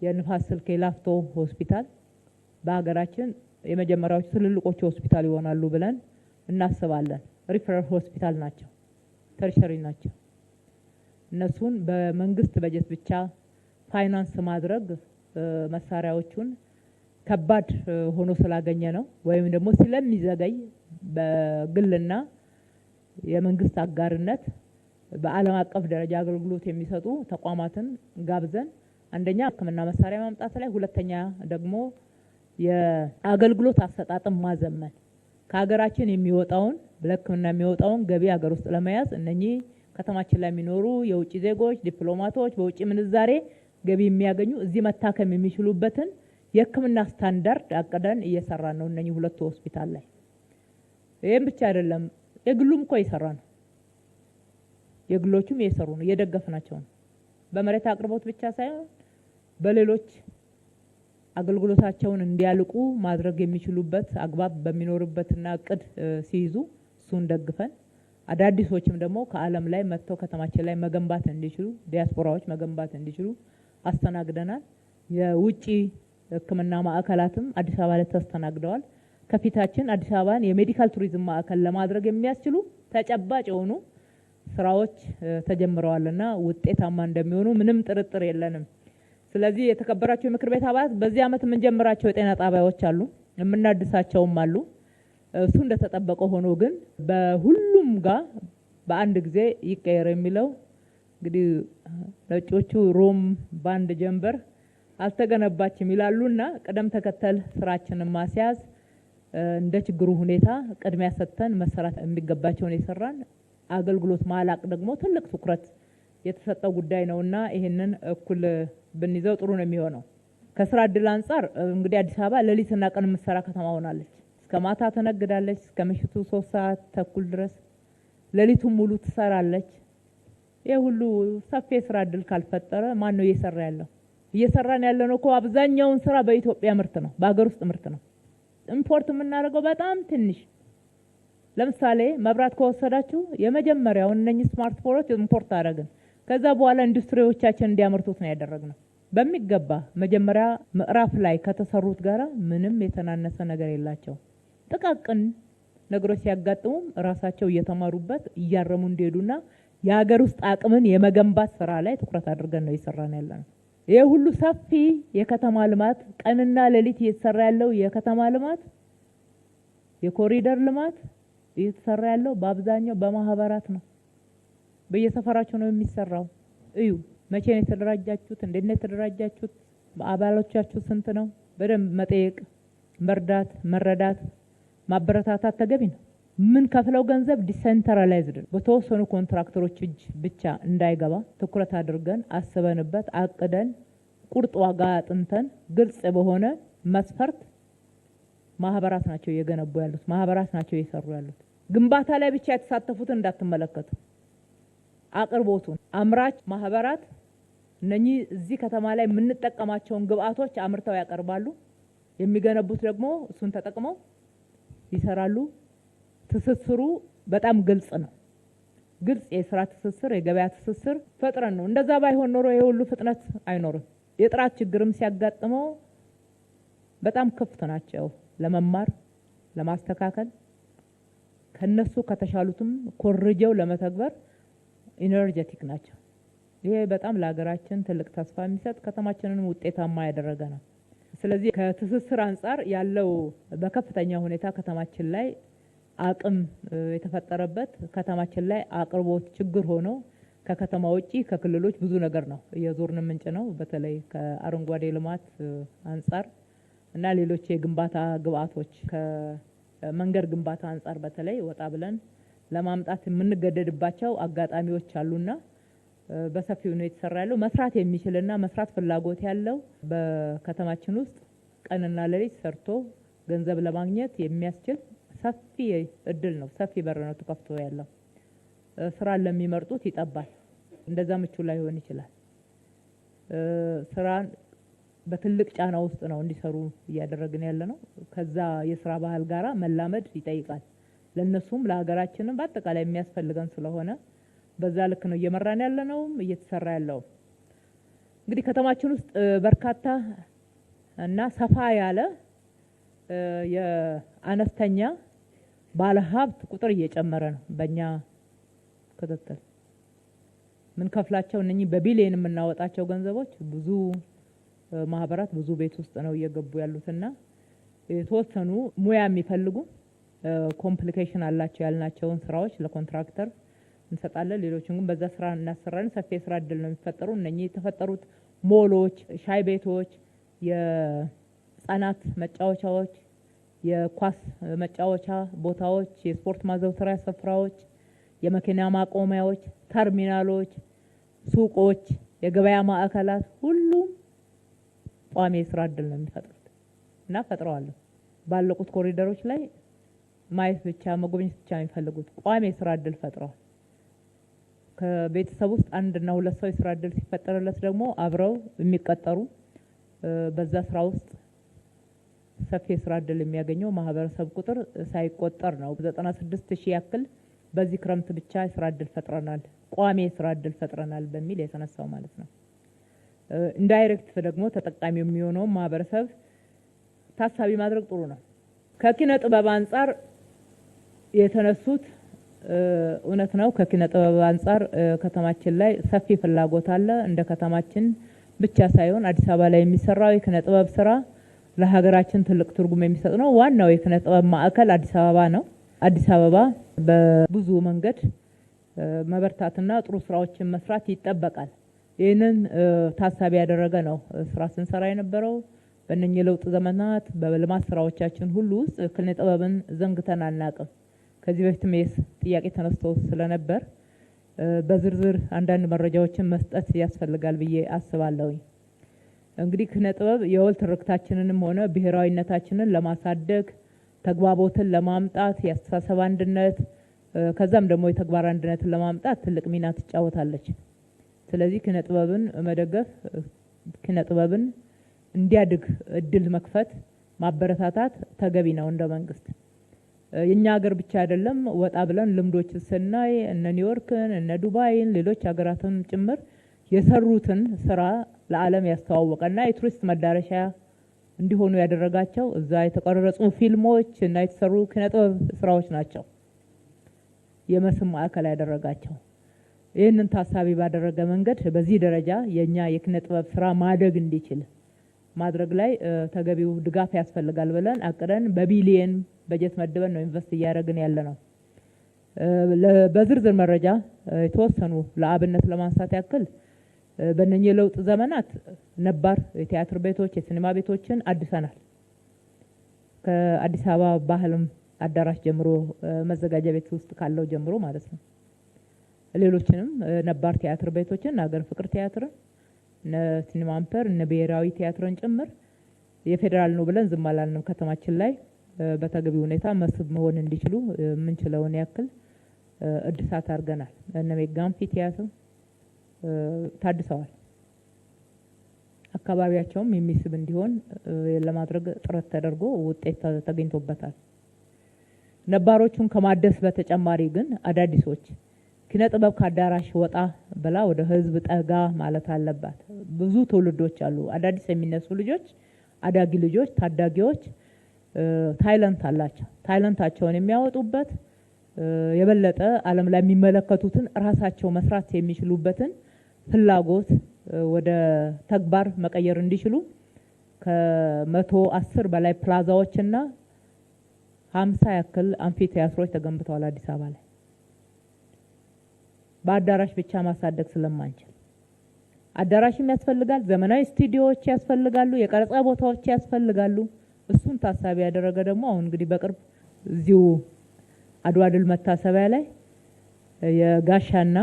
የንፋስ ስልክ ላፍቶ ሆስፒታል በሀገራችን የመጀመሪያዎቹ ትልልቆቹ ሆስፒታል ይሆናሉ ብለን እናስባለን። ሪፈራል ሆስፒታል ናቸው፣ ተርሸሪ ናቸው። እነሱን በመንግስት በጀት ብቻ ፋይናንስ ማድረግ መሳሪያዎቹን ከባድ ሆኖ ስላገኘ ነው፣ ወይም ደግሞ ስለሚዘገይ በግልና የመንግስት አጋርነት በዓለም አቀፍ ደረጃ አገልግሎት የሚሰጡ ተቋማትን ጋብዘን አንደኛ ሕክምና መሳሪያ ማምጣት ላይ፣ ሁለተኛ ደግሞ የአገልግሎት አሰጣጥን ማዘመን ከሀገራችን የሚወጣውን ለሕክምና የሚወጣውን ገቢ ሀገር ውስጥ ለመያዝ እነኚህ ከተማችን ላይ የሚኖሩ የውጭ ዜጎች ዲፕሎማቶች በውጭ ምንዛሬ ገቢ የሚያገኙ እዚህ መታከም የሚችሉበትን የሕክምና ስታንዳርድ አቅደን እየሰራን ነው እነኚህ ሁለቱ ሆስፒታል ላይ። ይህም ብቻ አይደለም፣ የግሉም እኮ እየሰራ ነው። የግሎቹም እየሰሩ ነው፣ እየደገፍናቸው ነው። በመሬት አቅርቦት ብቻ ሳይሆን በሌሎች አገልግሎታቸውን እንዲያልቁ ማድረግ የሚችሉበት አግባብ በሚኖርበትና እቅድ ሲይዙ እሱን ደግፈን አዳዲሶችም ደግሞ ከዓለም ላይ መጥተው ከተማችን ላይ መገንባት እንዲችሉ ዲያስፖራዎች መገንባት እንዲችሉ አስተናግደናል። የውጪ ሕክምና ማዕከላትም አዲስ አበባ ላይ ተስተናግደዋል። ከፊታችን አዲስ አበባን የሜዲካል ቱሪዝም ማዕከል ለማድረግ የሚያስችሉ ተጨባጭ የሆኑ ስራዎች ተጀምረዋልና ውጤታማ እንደሚሆኑ ምንም ጥርጥር የለንም። ስለዚህ የተከበራቸው የምክር ቤት አባላት በዚህ ዓመት የምንጀምራቸው የጤና ጣቢያዎች አሉ፣ የምናድሳቸውም አሉ። እሱ እንደተጠበቀ ሆኖ ግን በሁሉም ጋር በአንድ ጊዜ ይቀየር የሚለው እንግዲህ ነጮቹ ሮም ባንድ ጀንበር አልተገነባችም ይላሉና ቅደም ተከተል ስራችንን ማስያዝ እንደ ችግሩ ሁኔታ ቅድሚያ ሰጥተን መሰራት የሚገባቸውን የሰራን አገልግሎት ማላቅ ደግሞ ትልቅ ትኩረት የተሰጠው ጉዳይ ነውና ይሄንን እኩል ብንይዘው ጥሩ ነው የሚሆነው። ከስራ እድል አንጻር እንግዲህ አዲስ አበባ ሌሊትና ቀን የምትሰራ ከተማ ሆናለች። እስከ ማታ ትነግዳለች፣ እስከ ምሽቱ 3 ሰዓት ተኩል ድረስ ሌሊቱን ሙሉ ትሰራለች። ይሄ ሁሉ ሰፊ የስራ እድል ካልፈጠረ ማን ነው እየሰራ ያለው? እየሰራን ያለነው እኮ አብዛኛውን ስራ በኢትዮጵያ ምርት ነው፣ በአገር ውስጥ ምርት ነው። ኢምፖርት የምናደርገው በጣም ትንሽ። ለምሳሌ መብራት ከወሰዳችሁ የመጀመሪያው እነኚህ ስማርትፎኖች ኢምፖርት አደረግን። ከዛ በኋላ ኢንዱስትሪዎቻችን እንዲያመርቱት ነው ያደረግነው በሚገባ። መጀመሪያ ምዕራፍ ላይ ከተሰሩት ጋራ ምንም የተናነሰ ነገር የላቸው። ጥቃቅን ነገሮች ሲያጋጥሙም ራሳቸው እየተማሩበት እያረሙ እንዲሄዱና የሀገር ውስጥ አቅምን የመገንባት ስራ ላይ ትኩረት አድርገን ነው እየሰራን ያለነው። ይሄ ሁሉ ሰፊ የከተማ ልማት ቀንና ሌሊት እየተሰራ ያለው የከተማ ልማት የኮሪደር ልማት እየተሰራ ያለው በአብዛኛው በማህበራት ነው። በየሰፈራቸው ነው የሚሰራው። እዩ፣ መቼ ነው የተደራጃችሁት? እንዴት ነው የተደራጃችሁት? አባሎቻችሁ ስንት ነው? በደንብ መጠየቅ፣ መርዳት፣ መረዳት፣ ማበረታታት ተገቢ ነው። ምን ከፍለው ገንዘብ ዲሴንትራላይዝድ በተወሰኑ ኮንትራክተሮች እጅ ብቻ እንዳይገባ ትኩረት አድርገን አስበንበት አቅደን ቁርጥ ዋጋ አጥንተን ግልጽ በሆነ መስፈርት ማህበራት ናቸው እየገነቡ ያሉት፣ ማህበራት ናቸው እየሰሩ ያሉት። ግንባታ ላይ ብቻ የተሳተፉትን እንዳትመለከቱ። አቅርቦቱን አምራች ማህበራት እነኚህ እዚህ ከተማ ላይ የምንጠቀማቸውን ግብአቶች አምርተው ያቀርባሉ። የሚገነቡት ደግሞ እሱን ተጠቅመው ይሰራሉ። ትስስሩ በጣም ግልጽ ነው። ግልጽ የስራ ትስስር፣ የገበያ ትስስር ፈጥረን ነው። እንደዛ ባይሆን ኖሮ ይሄ ሁሉ ፍጥነት አይኖርም። የጥራት ችግርም ሲያጋጥመው በጣም ክፍት ናቸው ለመማር ለማስተካከል፣ ከነሱ ከተሻሉትም ኮርጀው ለመተግበር ኢነርጄቲክ ናቸው። ይሄ በጣም ለሀገራችን ትልቅ ተስፋ የሚሰጥ ከተማችንን ውጤታማ ያደረገ ነው። ስለዚህ ከትስስር አንጻር ያለው በከፍተኛ ሁኔታ ከተማችን ላይ አቅም የተፈጠረበት ከተማችን ላይ አቅርቦት ችግር ሆኖ ከከተማ ውጪ ከክልሎች ብዙ ነገር ነው የዞርን ምንጭ ነው። በተለይ ከአረንጓዴ ልማት አንጻር እና ሌሎች የግንባታ ግብአቶች ከመንገድ ግንባታ አንጻር በተለይ ወጣ ብለን ለማምጣት የምንገደድባቸው አጋጣሚዎች አሉና በሰፊው ነው የተሰራ ያለው። መስራት የሚችልና መስራት ፍላጎት ያለው በከተማችን ውስጥ ቀንና ሌሊት ሰርቶ ገንዘብ ለማግኘት የሚያስችል ሰፊ እድል ነው፣ ሰፊ በር ነው ተከፍቶ ያለው። ስራን ለሚመርጡት ይጠባል። እንደዛ ምቹ ላይሆን ይችላል። ስራን በትልቅ ጫና ውስጥ ነው እንዲሰሩ እያደረግን ያለ ነው። ከዛ የስራ ባህል ጋራ መላመድ ይጠይቃል። ለነሱም ለሀገራችንም በአጠቃላይ የሚያስፈልገን ስለሆነ በዛ ልክ ነው እየመራን ያለነውም እየተሰራ ያለው። እንግዲህ ከተማችን ውስጥ በርካታ እና ሰፋ ያለ የአነስተኛ ባለሀብት ቁጥር እየጨመረ ነው። በእኛ ክትትል ምን ከፍላቸው እነኚህ በቢሊየን የምናወጣቸው ገንዘቦች ብዙ ማህበራት ብዙ ቤት ውስጥ ነው እየገቡ ያሉትና የተወሰኑ ሙያ የሚፈልጉ ኮምፕሊኬሽን አላቸው ያልናቸውን ስራዎች ለኮንትራክተር እንሰጣለን። ሌሎችን ግን በዛ ስራ እናሰራለን። ሰፊ የስራ እድል ነው የሚፈጠሩ። እነኚህ የተፈጠሩት ሞሎች፣ ሻይ ቤቶች፣ የህፃናት መጫወቻዎች፣ የኳስ መጫወቻ ቦታዎች፣ የስፖርት ማዘውተሪያ ስፍራዎች፣ የመኪና ማቆሚያዎች፣ ተርሚናሎች፣ ሱቆች፣ የገበያ ማዕከላት ሁሉም ቋሚ የስራ እድል ነው የሚፈጥሩት እና ፈጥረዋል። ባለቁት ኮሪደሮች ላይ ማየት ብቻ መጎብኘት ብቻ የሚፈልጉት ቋሚ የስራ እድል ፈጥረዋል። ከቤተሰብ ውስጥ አንድና ሁለት ሰው የስራ እድል ሲፈጠርለት ደግሞ አብረው የሚቀጠሩ በዛ ስራ ውስጥ ሰፊ የስራ እድል የሚያገኘው ማህበረሰብ ቁጥር ሳይቆጠር ነው። 96,000 ያክል በዚህ ክረምት ብቻ የስራ እድል ፈጥረናል፣ ቋሚ የስራ እድል ፈጥረናል በሚል የተነሳው ማለት ነው። ኢንዳይሬክት ደግሞ ተጠቃሚ የሚሆነው ማህበረሰብ ታሳቢ ማድረግ ጥሩ ነው። ከኪነ ጥበብ አንጻር የተነሱት እውነት ነው። ከኪነ ጥበብ አንጻር ከተማችን ላይ ሰፊ ፍላጎት አለ። እንደ ከተማችን ብቻ ሳይሆን አዲስ አበባ ላይ የሚሰራው የኪነ ጥበብ ስራ ለሀገራችን ትልቅ ትርጉም የሚሰጥ ነው። ዋናው የኪነ ጥበብ ማዕከል አዲስ አበባ ነው። አዲስ አበባ በብዙ መንገድ መበርታትና ጥሩ ስራዎችን መስራት ይጠበቃል። ይህንን ታሳቢ ያደረገ ነው ስራ ስንሰራ የነበረው። በእነኚህ የለውጥ ዘመናት በልማት ስራዎቻችን ሁሉ ውስጥ ኪነ ጥበብን ዘንግተን አናውቅም። ከዚህ በፊትም ጥያቄ ተነስቶ ስለነበር በዝርዝር አንዳንድ መረጃዎችን መስጠት ያስፈልጋል ብዬ አስባለሁ። እንግዲህ ኪነ ጥበብ የወል ትርክታችንንም ሆነ ብሔራዊነታችንን ለማሳደግ ተግባቦትን ለማምጣት የአስተሳሰብ አንድነት ከዛም ደግሞ የተግባር አንድነትን ለማምጣት ትልቅ ሚና ትጫወታለች። ስለዚህ ኪነ ጥበብን መደገፍ፣ ኪነ ጥበብን እንዲያድግ እድል መክፈት፣ ማበረታታት ተገቢ ነው እንደ መንግስት። የኛ ሀገር ብቻ አይደለም፣ ወጣ ብለን ልምዶችን ስናይ እነ ኒውዮርክን እነ ዱባይን ሌሎች ሀገራትን ጭምር የሰሩትን ስራ ለዓለም ያስተዋወቀና የቱሪስት መዳረሻ እንዲሆኑ ያደረጋቸው እዛ የተቀረጹ ፊልሞች እና የተሰሩ ኪነ ጥበብ ስራዎች ናቸው የመስህብ ማዕከል ያደረጋቸው። ይህንን ታሳቢ ባደረገ መንገድ በዚህ ደረጃ የኛ የኪነ ጥበብ ስራ ማደግ እንዲችል ማድረግ ላይ ተገቢው ድጋፍ ያስፈልጋል ብለን አቅደን በቢሊየን በጀት መድበን ነው ኢንቨስት እያደረግን ያለ ነው። በዝርዝር መረጃ የተወሰኑ ለአብነት ለማንሳት ያክል በእነኚህ የለውጥ ዘመናት ነባር የቲያትር ቤቶች፣ የሲኒማ ቤቶችን አድሰናል። ከአዲስ አበባ ባህልም አዳራሽ ጀምሮ መዘጋጃ ቤት ውስጥ ካለው ጀምሮ ማለት ነው። ሌሎችንም ነባር ቲያትር ቤቶችን ሀገር ፍቅር ቲያትርን፣ ሲኒማ አምፐር፣ ብሔራዊ ቲያትርን ጭምር የፌዴራል ነው ብለን ዝም አላልንም። ከተማችን ላይ በተገቢ ሁኔታ መስህብ መሆን እንዲችሉ የምንችለውን ያክል እድሳት አድርገናል። እነ ሜጋ አምፊ ቲያትር ታድሰዋል። አካባቢያቸውም የሚስብ እንዲሆን ለማድረግ ጥረት ተደርጎ ውጤት ተገኝቶበታል። ነባሮቹን ከማደስ በተጨማሪ ግን አዳዲሶች ኪነ ጥበብ ከአዳራሽ ወጣ ብላ ወደ ህዝብ ጠጋ ማለት አለባት። ብዙ ትውልዶች አሉ፣ አዳዲስ የሚነሱ ልጆች፣ አዳጊ ልጆች፣ ታዳጊዎች ታይለንት አላቸው። ታይለንታቸውን የሚያወጡበት የበለጠ ዓለም ላይ የሚመለከቱትን ራሳቸው መስራት የሚችሉበትን ፍላጎት ወደ ተግባር መቀየር እንዲችሉ ከ110 በላይ ፕላዛዎችና 50 ያክል አምፊ ቲያትሮች ተገንብተዋል አዲስ አበባ ላይ። በአዳራሽ ብቻ ማሳደግ ስለማንችል አዳራሽም ያስፈልጋል፣ ዘመናዊ ስቱዲዮዎች ያስፈልጋሉ፣ የቀረጻ ቦታዎች ያስፈልጋሉ። እሱን ታሳቢ ያደረገ ደግሞ አሁን እንግዲህ በቅርብ እዚሁ አድዋ ድል መታሰቢያ ላይ የጋሻና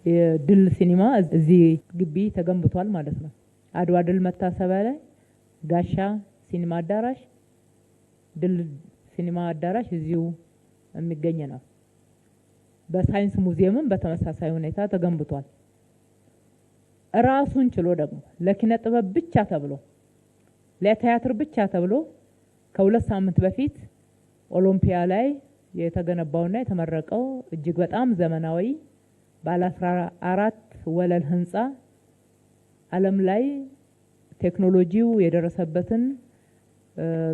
የድል ሲኒማ እዚህ ግቢ ተገንብቷል ማለት ነው። አድዋ ድል መታሰቢያ ላይ ጋሻ ሲኒማ አዳራሽ፣ ድል ሲኒማ አዳራሽ እዚሁ የሚገኝ ነው። በሳይንስ ሙዚየምም በተመሳሳይ ሁኔታ ተገንብቷል። ራሱን ችሎ ደግሞ ለኪነ ጥበብ ብቻ ተብሎ ለቲያትር ብቻ ተብሎ ከ2 ሳምንት በፊት ኦሎምፒያ ላይ የተገነባውና የተመረቀው እጅግ በጣም ዘመናዊ ባለ 14 ወለል ህንፃ ዓለም ላይ ቴክኖሎጂው የደረሰበትን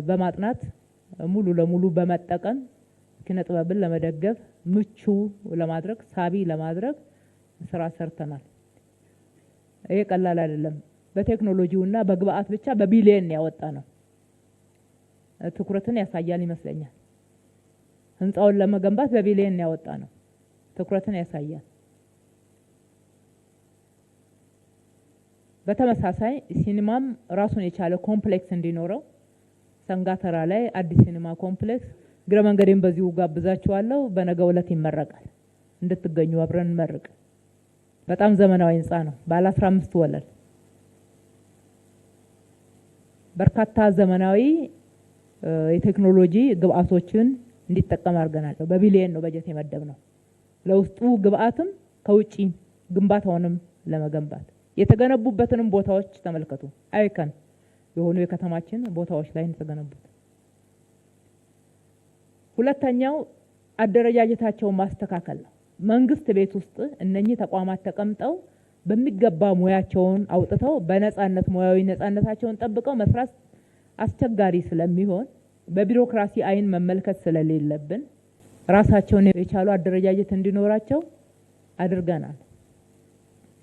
በማጥናት ሙሉ ለሙሉ በመጠቀም ኪነ ጥበብን ለመደገፍ ምቹ ለማድረግ ሳቢ ለማድረግ ስራ ሰርተናል። ይሄ ቀላል አይደለም። በቴክኖሎጂውና በግብአት ብቻ በቢሊየን ያወጣ ነው። ትኩረትን ያሳያል ይመስለኛል። ህንፃውን ለመገንባት በቢሊየን ያወጣ ነው። ትኩረትን ያሳያል። በተመሳሳይ ሲኒማም ራሱን የቻለ ኮምፕሌክስ እንዲኖረው ሰንጋተራ ላይ አዲስ ሲኒማ ኮምፕሌክስ እግረ መንገዴን በዚሁ ጋብዛችኋለሁ። በነገው ዕለት ይመረቃል። እንድትገኙ አብረን እንመርቅ። በጣም ዘመናዊ ህንፃ ነው። ባለ 15 ወለል በርካታ ዘመናዊ የቴክኖሎጂ ግብአቶችን እንዲጠቀም አድርገናል። በቢሊየን ነው በጀት የመደብነው ለውስጡ ግብአትም ከውጪ ግንባታውንም ለመገንባት የተገነቡበትንም ቦታዎች ተመልከቱ። አይከን የሆኑ የከተማችን ቦታዎች ላይ የተገነቡት። ሁለተኛው አደረጃጀታቸውን ማስተካከል ነው። መንግስት ቤት ውስጥ እነኚህ ተቋማት ተቀምጠው በሚገባ ሙያቸውን አውጥተው በነፃነት ሙያዊ ነፃነታቸውን ጠብቀው መስራት አስቸጋሪ ስለሚሆን በቢሮክራሲ አይን መመልከት ስለሌለብን ራሳቸውን የቻሉ አደረጃጀት እንዲኖራቸው አድርገናል።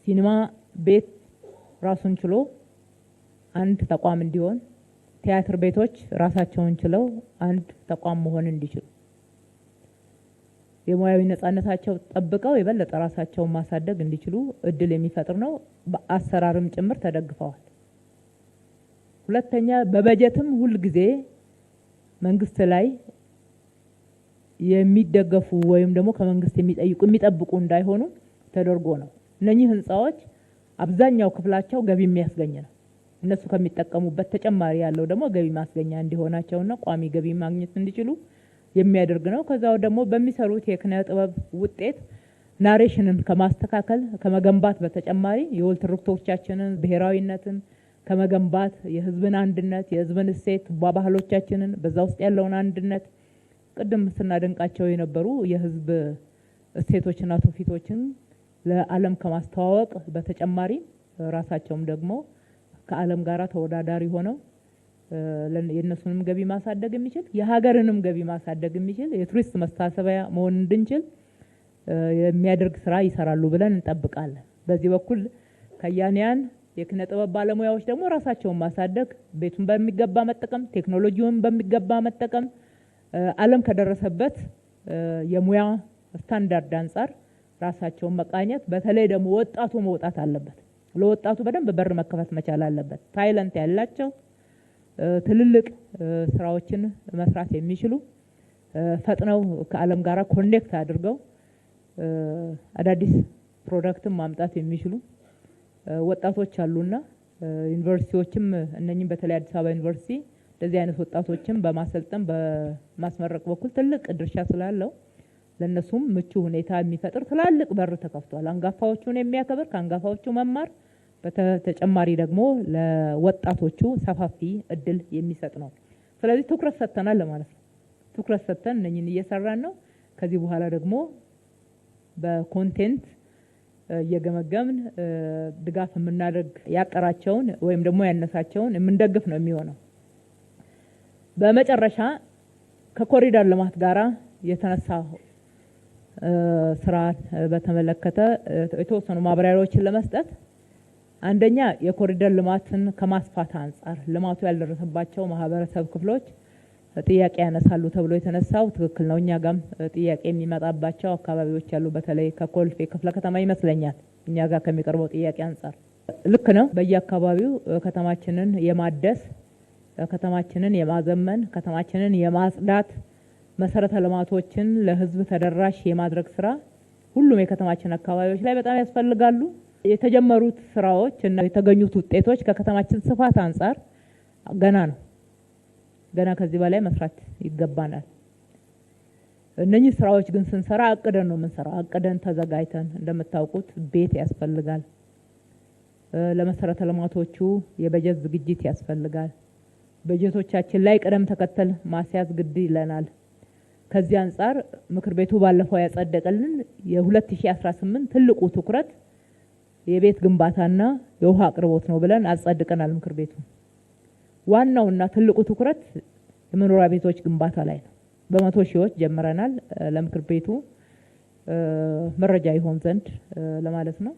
ሲኒማ ቤት ራሱን ችሎ አንድ ተቋም እንዲሆን፣ ቲያትር ቤቶች ራሳቸውን ችለው አንድ ተቋም መሆን እንዲችሉ የሙያዊ ነፃነታቸው ጠብቀው የበለጠ ራሳቸውን ማሳደግ እንዲችሉ እድል የሚፈጥር ነው። በአሰራርም ጭምር ተደግፈዋል። ሁለተኛ በበጀትም ሁል ጊዜ መንግስት ላይ የሚደገፉ ወይም ደግሞ ከመንግስት የሚጠብቁ እንዳይሆኑ ተደርጎ ነው። እነኚህ ህንፃዎች አብዛኛው ክፍላቸው ገቢ የሚያስገኝ ነው። እነሱ ከሚጠቀሙበት ተጨማሪ ያለው ደግሞ ገቢ ማስገኛ እንዲሆናቸውና ቋሚ ገቢ ማግኘት እንዲችሉ የሚያደርግ ነው። ከዛው ደግሞ በሚሰሩት የኪነ ጥበብ ውጤት ናሬሽንን ከማስተካከል ከመገንባት በተጨማሪ የወል ትርክቶቻችንን ብሔራዊነትን ከመገንባት የህዝብን አንድነት የህዝብን እሴት ባህሎቻችንን በዛ ውስጥ ያለውን አንድነት ቅድም ስናደንቃቸው የነበሩ የህዝብ እሴቶችና ትውፊቶችን ለዓለም ከማስተዋወቅ በተጨማሪ ራሳቸውም ደግሞ ከዓለም ጋራ ተወዳዳሪ ሆነው የእነሱንም ገቢ ማሳደግ የሚችል የሀገርንም ገቢ ማሳደግ የሚችል የቱሪስት መታሰቢያ መሆን እንድንችል የሚያደርግ ስራ ይሰራሉ ብለን እንጠብቃለን። በዚህ በኩል ከያንያን የኪነ ጥበብ ባለሙያዎች ደግሞ ራሳቸውን ማሳደግ፣ ቤቱን በሚገባ መጠቀም፣ ቴክኖሎጂውን በሚገባ መጠቀም ዓለም ከደረሰበት የሙያ ስታንዳርድ አንጻር ራሳቸውን መቃኘት፣ በተለይ ደግሞ ወጣቱ መውጣት አለበት። ለወጣቱ በደንብ በር መከፈት መቻል አለበት። ታይለንት ያላቸው ትልልቅ ስራዎችን መስራት የሚችሉ ፈጥነው ከዓለም ጋራ ኮኔክት አድርገው አዳዲስ ፕሮዳክትን ማምጣት የሚችሉ ወጣቶች አሉና ዩኒቨርሲቲዎችም እነኚህም በተለይ አዲስ አበባ ዩኒቨርሲቲ እንደዚህ አይነት ወጣቶችን በማሰልጠን በማስመረቅ በኩል ትልቅ ድርሻ ስላለው ለነሱም ምቹ ሁኔታ የሚፈጥር ትላልቅ በር ተከፍቷል። አንጋፋዎቹን የሚያከብር ከአንጋፋዎቹ መማር በተጨማሪ ደግሞ ለወጣቶቹ ሰፋፊ እድል የሚሰጥ ነው። ስለዚህ ትኩረት ሰጥተናል ለማለት ነው። ትኩረት ሰጥተን እነኚህን እየሰራን ነው። ከዚህ በኋላ ደግሞ በኮንቴንት እየገመገምን ድጋፍ የምናደርግ ያጠራቸውን ወይም ደግሞ ያነሳቸውን የምንደግፍ ነው የሚሆነው። በመጨረሻ ከኮሪደር ልማት ጋራ የተነሳ ስራ በተመለከተ የተወሰኑ ማብራሪያዎችን ለመስጠት አንደኛ የኮሪደር ልማትን ከማስፋት አንጻር ልማቱ ያልደረሰባቸው ማህበረሰብ ክፍሎች ጥያቄ ያነሳሉ ተብሎ የተነሳው ትክክል ነው። እኛ ጋም ጥያቄ የሚመጣባቸው አካባቢዎች ያሉ በተለይ ከኮልፌ ክፍለ ከተማ ይመስለኛል እኛ ጋር ከሚቀርበው ጥያቄ አንጻር ልክ ነው። በየአካባቢው ከተማችንን የማደስ ከተማችንን የማዘመን ከተማችንን የማጽዳት መሰረተ ልማቶችን ለህዝብ ተደራሽ የማድረግ ስራ ሁሉም የከተማችን አካባቢዎች ላይ በጣም ያስፈልጋሉ። የተጀመሩት ስራዎች እና የተገኙት ውጤቶች ከከተማችን ስፋት አንጻር ገና ነው። ገና ከዚህ በላይ መስራት ይገባናል። እነኚህ ስራዎች ግን ስንሰራ አቅደን ነው የምንሰራው። አቅደን ተዘጋጅተን እንደምታውቁት ቤት ያስፈልጋል። ለመሰረተ ልማቶቹ የበጀት ዝግጅት ያስፈልጋል። በጀቶቻችን ላይ ቅደም ተከተል ማስያዝ ግድ ይለናል። ከዚህ አንጻር ምክር ቤቱ ባለፈው ያጸደቀልን የ2018 ትልቁ ትኩረት የቤት ግንባታና የውሃ አቅርቦት ነው ብለን አጸድቀናል። ምክር ቤቱ ዋናውና ትልቁ ትኩረት የመኖሪያ ቤቶች ግንባታ ላይ ነው። በመቶ ሺዎች ጀምረናል። ለምክር ቤቱ መረጃ ይሆን ዘንድ ለማለት ነው።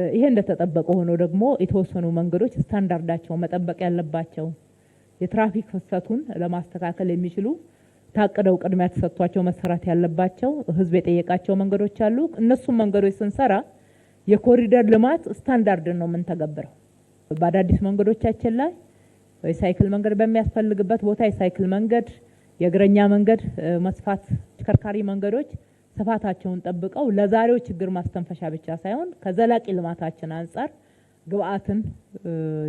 ይሄ እንደተጠበቀ ሆኖ ደግሞ የተወሰኑ መንገዶች ስታንዳርዳቸው መጠበቅ ያለባቸው የትራፊክ ፍሰቱን ለማስተካከል የሚችሉ ታቅደው ቅድሚያ ተሰጥቷቸው መሰራት ያለባቸው ህዝብ የጠየቃቸው መንገዶች አሉ። እነሱም መንገዶች ስንሰራ የኮሪደር ልማት ስታንዳርድን ነው የምንተገብረው። በአዳዲስ መንገዶቻችን ላይ የሳይክል መንገድ በሚያስፈልግበት ቦታ የሳይክል መንገድ፣ የእግረኛ መንገድ መስፋት፣ ተሽከርካሪ መንገዶች ስፋታቸውን ጠብቀው ለዛሬው ችግር ማስተንፈሻ ብቻ ሳይሆን ከዘላቂ ልማታችን አንጻር ግብአትን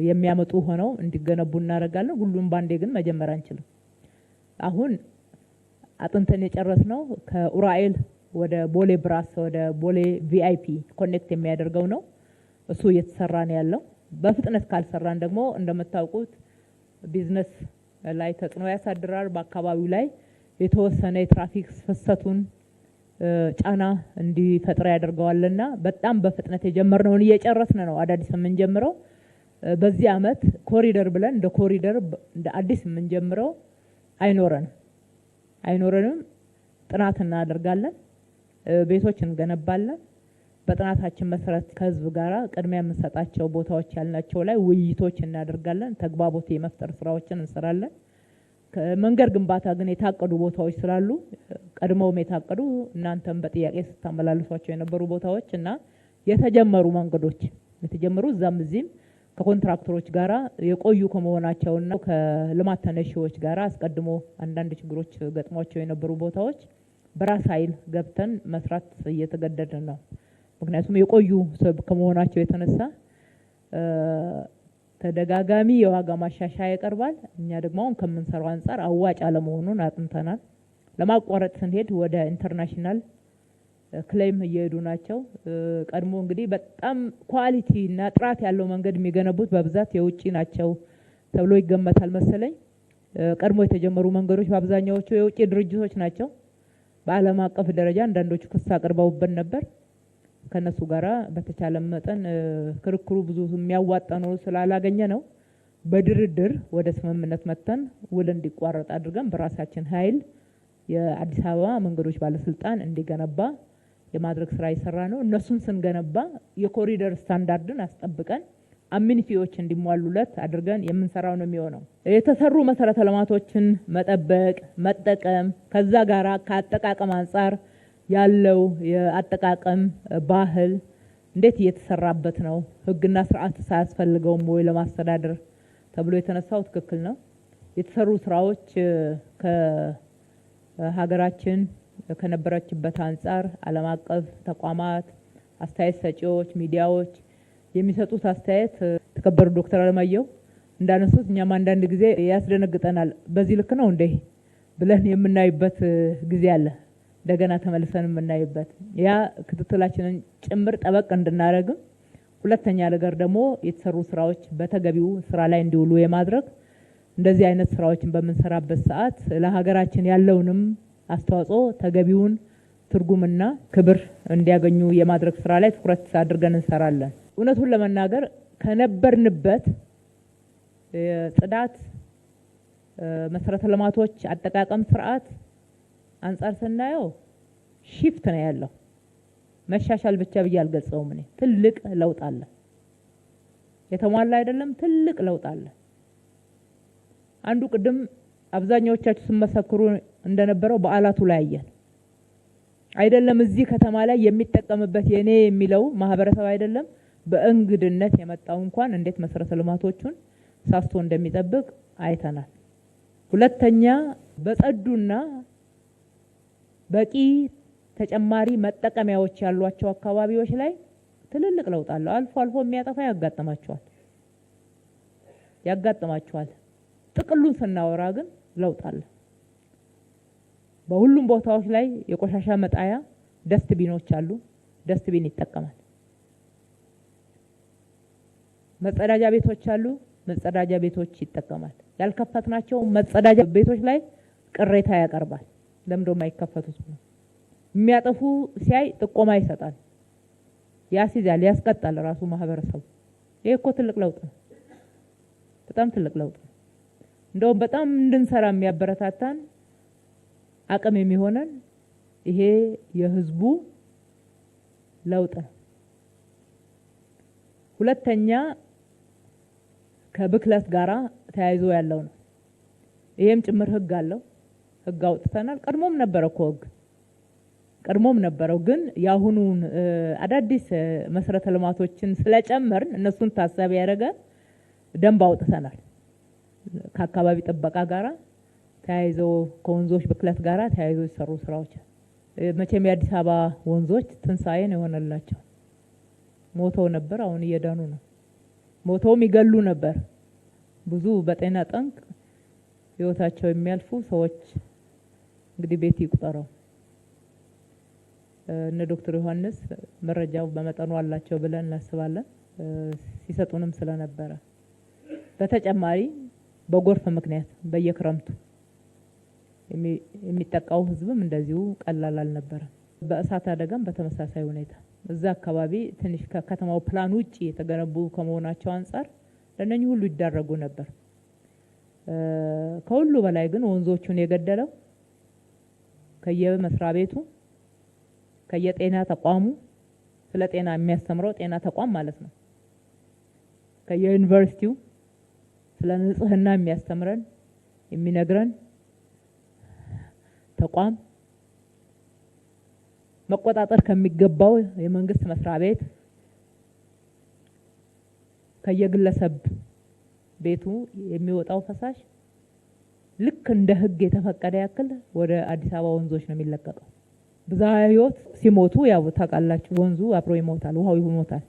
የሚያመጡ ሆነው እንዲገነቡ እናደርጋለን። ሁሉም ባንዴ ግን መጀመር አንችልም። አሁን አጥንተን የጨረስነው ከኡራኤል ወደ ቦሌ ብራስ ወደ ቦሌ ቪአይፒ ኮኔክት የሚያደርገው ነው። እሱ እየተሰራ ነው ያለው። በፍጥነት ካልሰራን ደግሞ እንደምታውቁት ቢዝነስ ላይ ተጽዕኖ ያሳድራል። በአካባቢው ላይ የተወሰነ የትራፊክ ፍሰቱን ጫና እንዲፈጥር ያደርገዋልና በጣም በፍጥነት የጀመርነውን እየጨረስን ነው። አዳዲስ የምንጀምረው በዚህ አመት ኮሪደር ብለን እንደ ኮሪደር እንደ አዲስ የምንጀምረው አይኖረንም። ጥናት እናደርጋለን፣ ቤቶች እንገነባለን። በጥናታችን መሰረት ከህዝብ ጋራ ቅድሚያ የምንሰጣቸው ቦታዎች ያልናቸው ላይ ውይይቶች እናደርጋለን። ተግባቦት የመፍጠር ስራዎችን እንሰራለን። ከመንገድ ግንባታ ግን የታቀዱ ቦታዎች ስላሉ ቀድሞውም የታቀዱ እናንተም በጥያቄ ስታመላልሷቸው የነበሩ ቦታዎች እና የተጀመሩ መንገዶች የተጀመሩ እዛም እዚህም ከኮንትራክተሮች ጋራ የቆዩ ከመሆናቸውና ከልማት ተነሺዎች ጋራ አስቀድሞ አንዳንድ ችግሮች ገጥሟቸው የነበሩ ቦታዎች በራስ ኃይል ገብተን መስራት እየተገደድን ነው። ምክንያቱም የቆዩ ከመሆናቸው የተነሳ ተደጋጋሚ የዋጋ ማሻሻያ ይቀርባል። እኛ ደግሞ አሁን ከምንሰራው አንጻር አዋጭ አለመሆኑን አጥንተናል። ለማቋረጥ ስንሄድ ወደ ኢንተርናሽናል ክሌም እየሄዱ ናቸው። ቀድሞ እንግዲህ በጣም ኳሊቲ እና ጥራት ያለው መንገድ የሚገነቡት በብዛት የውጭ ናቸው ተብሎ ይገመታል መሰለኝ። ቀድሞ የተጀመሩ መንገዶች በአብዛኛዎቹ የውጭ ድርጅቶች ናቸው። በዓለም አቀፍ ደረጃ አንዳንዶቹ ክስ አቅርበውበት ነበር። ከነሱ ጋራ በተቻለ መጠን ክርክሩ ብዙ የሚያዋጣ ነው ስላላገኘ ነው በድርድር ወደ ስምምነት መተን ውል እንዲቋረጥ አድርገን በራሳችን ኃይል የአዲስ አበባ መንገዶች ባለስልጣን እንዲገነባ የማድረግ ስራ ይሰራ ነው። እነሱን ስንገነባ የኮሪደር ስታንዳርድን አስጠብቀን አሚኒቲዎች እንዲሟሉለት አድርገን የምንሰራው ነው የሚሆነው። የተሰሩ መሰረተ ልማቶችን መጠበቅ፣ መጠቀም ከዛ ጋራ ከአጠቃቀም አንጻር ያለው የአጠቃቀም ባህል እንዴት እየተሰራበት ነው? ህግና ስርዓት ሳያስፈልገውም ወይ ለማስተዳደር ተብሎ የተነሳው ትክክል ነው። የተሰሩ ስራዎች ከሀገራችን ከነበረችበት አንጻር ዓለም አቀፍ ተቋማት፣ አስተያየት ሰጪዎች፣ ሚዲያዎች የሚሰጡት አስተያየት ተከበሩ ዶክተር አለማየሁ እንዳነሱት እኛም አንዳንድ ጊዜ ያስደነግጠናል። በዚህ ልክ ነው እንዴ ብለን የምናይበት ጊዜ አለ። እንደገና ተመልሰን የምናይበት ያ ክትትላችንን ጭምር ጠበቅ እንድናደርግም፣ ሁለተኛ ነገር ደግሞ የተሰሩ ስራዎች በተገቢው ስራ ላይ እንዲውሉ የማድረግ እንደዚህ አይነት ስራዎችን በምንሰራበት ሰዓት ለሀገራችን ያለውንም አስተዋጽኦ ተገቢውን ትርጉምና ክብር እንዲያገኙ የማድረግ ስራ ላይ ትኩረት አድርገን እንሰራለን። እውነቱን ለመናገር ከነበርንበት የጽዳት መሰረተ ልማቶች አጠቃቀም ስርዓት አንጻር ስናየው ሺፍት ነው ያለው። መሻሻል ብቻ ብዬ አልገልጸውም። እኔ ትልቅ ለውጥ አለ። የተሟላ አይደለም፣ ትልቅ ለውጥ አለ። አንዱ ቅድም አብዛኛዎቻችሁ ስመሰክሩ እንደነበረው በዓላቱ ላይ አየን አይደለም። እዚህ ከተማ ላይ የሚጠቀምበት የኔ የሚለው ማህበረሰብ አይደለም በእንግድነት የመጣው እንኳን እንዴት መሰረተ ልማቶቹን ሳስቶ እንደሚጠብቅ አይተናል። ሁለተኛ በጸዱና በቂ ተጨማሪ መጠቀሚያዎች ያሏቸው አካባቢዎች ላይ ትልልቅ ለውጥ አለ። አልፎ አልፎ የሚያጠፋ ያጋጥማቸዋል። ጥቅሉን ስናወራ ግን ለውጥ አለ። በሁሉም ቦታዎች ላይ የቆሻሻ መጣያ ደስትቢኖች አሉ። ደስትቢን ይጠቀማል። መጸዳጃ ቤቶች አሉ። መጸዳጃ ቤቶች ይጠቀማል። ያልከፈትናቸው መጸዳጃ ቤቶች ላይ ቅሬታ ያቀርባል። ለምንድነው የማይከፈቱት? የሚያጠፉ ሲያይ ጥቆማ ይሰጣል፣ ያስይዛል፣ ያስቀጣል ራሱ ማህበረሰቡ። ይሄ እኮ ትልቅ ለውጥ ነው። በጣም ትልቅ ለውጥ ነው። እንደውም በጣም እንድንሰራ የሚያበረታታን አቅም የሚሆነን ይሄ የህዝቡ ለውጥ ነው። ሁለተኛ ከብክለት ጋራ ተያይዞ ያለው ነው። ይሄም ጭምር ህግ አለው። ህግ አውጥተናል። ቀድሞም ነበረ እኮ ህግ ቀድሞም ነበረው፣ ግን የአሁኑን አዳዲስ መሰረተ ልማቶችን ስለጨመርን እነሱን ታሳቢ ያደረገ ደንብ አውጥተናል። ከአካባቢ ጥበቃ ጋራ ተያይዞ ከወንዞች ብክለት ጋራ ተያይዞ የተሰሩ ስራዎች መቼም የአዲስ አበባ ወንዞች ትንሳኤን የሆነላቸው ሞተው ነበር፣ አሁን እየዳኑ ነው። ሞተውም ይገሉ ነበር። ብዙ በጤና ጠንቅ ህይወታቸው የሚያልፉ ሰዎች እንግዲህ ቤት ይቁጠረው። እነ ዶክተር ዮሐንስ መረጃው በመጠኑ አላቸው ብለን እናስባለን፣ ሲሰጡንም ስለነበረ። በተጨማሪ በጎርፍ ምክንያት በየክረምቱ የሚጠቃው ህዝብም እንደዚሁ ቀላል አልነበረም። በእሳት አደጋም በተመሳሳይ ሁኔታ እዛ አካባቢ ትንሽ ከከተማው ፕላን ውጪ የተገነቡ ከመሆናቸው አንፃር ለነኚህ ሁሉ ይዳረጉ ነበር። ከሁሉ በላይ ግን ወንዞቹን የገደለው ከየመስሪያ ቤቱ ከየጤና ተቋሙ ስለ ጤና የሚያስተምረው ጤና ተቋም ማለት ነው፣ ከየዩኒቨርሲቲው ስለ ንጽህና የሚያስተምረን የሚነግረን ተቋም፣ መቆጣጠር ከሚገባው የመንግስት መስሪያ ቤት፣ ከየግለሰብ ቤቱ የሚወጣው ፈሳሽ ልክ እንደ ህግ የተፈቀደ ያክል ወደ አዲስ አበባ ወንዞች ነው የሚለቀቀው። ብዝሃ ህይወት ሲሞቱ ያው ታውቃላችሁ፣ ወንዙ አብሮ ይሞታል፣ ውሃው ይሞታል።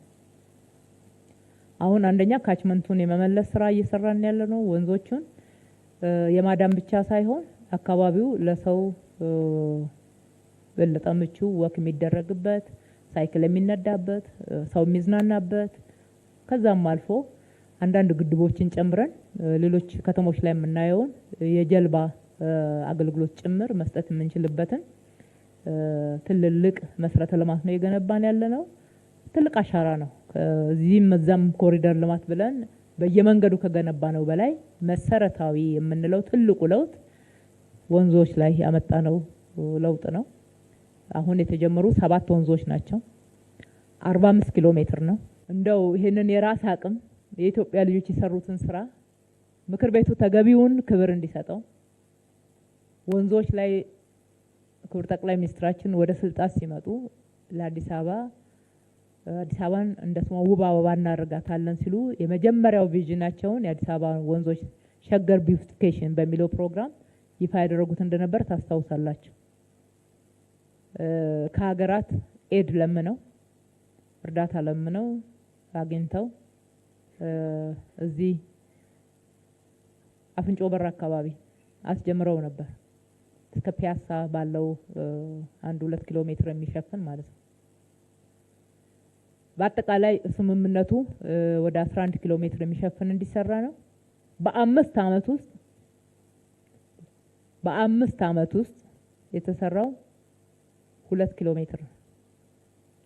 አሁን አንደኛ ካችመንቱን የመመለስ ስራ እየሰራን ያለ ነው። ወንዞቹን የማዳን ብቻ ሳይሆን አካባቢው ለሰው በለጠ ምቹ ወክ የሚደረግበት፣ ሳይክል የሚነዳበት፣ ሰው የሚዝናናበት፣ ከዛም አልፎ አንዳንድ ግድቦችን ጨምረን ሌሎች ከተሞች ላይ የምናየውን የጀልባ አገልግሎት ጭምር መስጠት የምንችልበትን ትልልቅ መሰረተ ልማት ነው የገነባን ያለ ነው። ትልቅ አሻራ ነው። እዚህም መዛም ኮሪደር ልማት ብለን በየመንገዱ ከገነባ ነው በላይ መሰረታዊ የምንለው ትልቁ ለውጥ ወንዞች ላይ ያመጣነው ለውጥ ነው። አሁን የተጀመሩ 7 ወንዞች ናቸው። 45 ኪሎ ሜትር ነው። እንደው ይሄንን የራስ አቅም የኢትዮጵያ ልጆች የሰሩትን ስራ ምክር ቤቱ ተገቢውን ክብር እንዲሰጠው ወንዞች ላይ ክቡር ጠቅላይ ሚኒስትራችን ወደ ስልጣን ሲመጡ ለአዲስ አበባን እንደ ስሟ ውብ አበባ እናደርጋታለን ሲሉ የመጀመሪያው ቪዥናቸውን የአዲስ አበባ ወንዞች ሸገር ቢዩቲፊኬሽን በሚለው ፕሮግራም ይፋ ያደረጉት እንደነበር ታስታውሳላችሁ። ከሀገራት ኤድ ለምነው እርዳታ ለምነው አግኝተው እዚህ አፍንጮ በር አካባቢ አስጀምረው ነበር። እስከ ፒያሳ ባለው 1-2 ኪሎ ሜትር የሚሸፍን ማለት ነው። በአጠቃላይ ስምምነቱ ወደ 11 ኪሎ ሜትር የሚሸፍን እንዲሰራ ነው። በአምስት ዓመት ውስጥ የተሰራው 2 ኪሎ ሜትር ነው።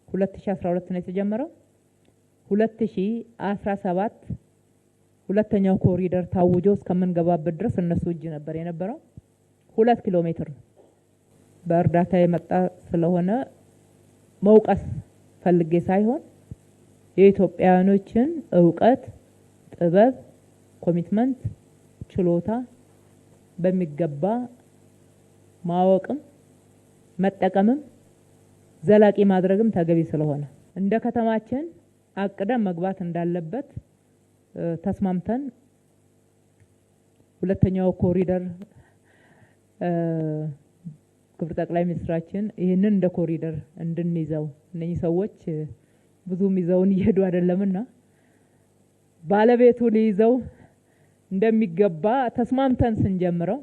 2012 ነው የተጀመረው። 2017 ሁለተኛው ኮሪደር ታውጆ እስከምንገባበት ድረስ እነሱ እጅ ነበር የነበረው። 2 ኪሎ ሜትር ነው። በእርዳታ የመጣ ስለሆነ መውቀስ ፈልጌ ሳይሆን የኢትዮጵያውያኖችን እውቀት፣ ጥበብ፣ ኮሚትመንት፣ ችሎታ በሚገባ ማወቅም መጠቀምም ዘላቂ ማድረግም ተገቢ ስለሆነ እንደ ከተማችን አቅደም መግባት እንዳለበት ተስማምተን ሁለተኛው ኮሪደር ክቡር ጠቅላይ ሚኒስትራችን ይህንን እንደ ኮሪደር እንድንይዘው እነኚህ ሰዎች ብዙም ይዘውን እየሄዱ አይደለምና ባለቤቱ ሊይዘው እንደሚገባ ተስማምተን ስንጀምረው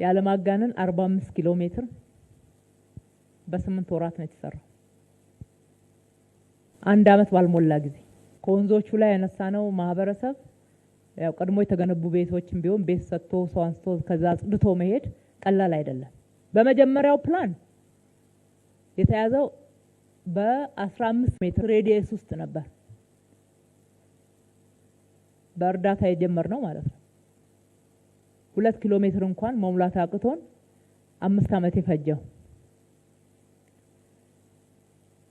ያለማጋነን 45 ኪሎ ሜትር በ8 ወራት ነው የተሰራው። 1 ዓመት ባልሞላ ጊዜ ከወንዞቹ ላይ ያነሳነው ማህበረሰብ ያው ቀድሞ የተገነቡ ቤቶችን ቢሆን ቤት ሰጥቶ ሰው አንስቶ ከዛ አጽድቶ መሄድ ቀላል አይደለም። በመጀመሪያው ፕላን የተያዘው በ15 ሜትር ሬዲየስ ውስጥ ነበር በእርዳታ የጀመርነው ማለት ነው። 2 ኪሎ ሜትር እንኳን መሙላት አቅቶን 5 ዓመት የፈጀው።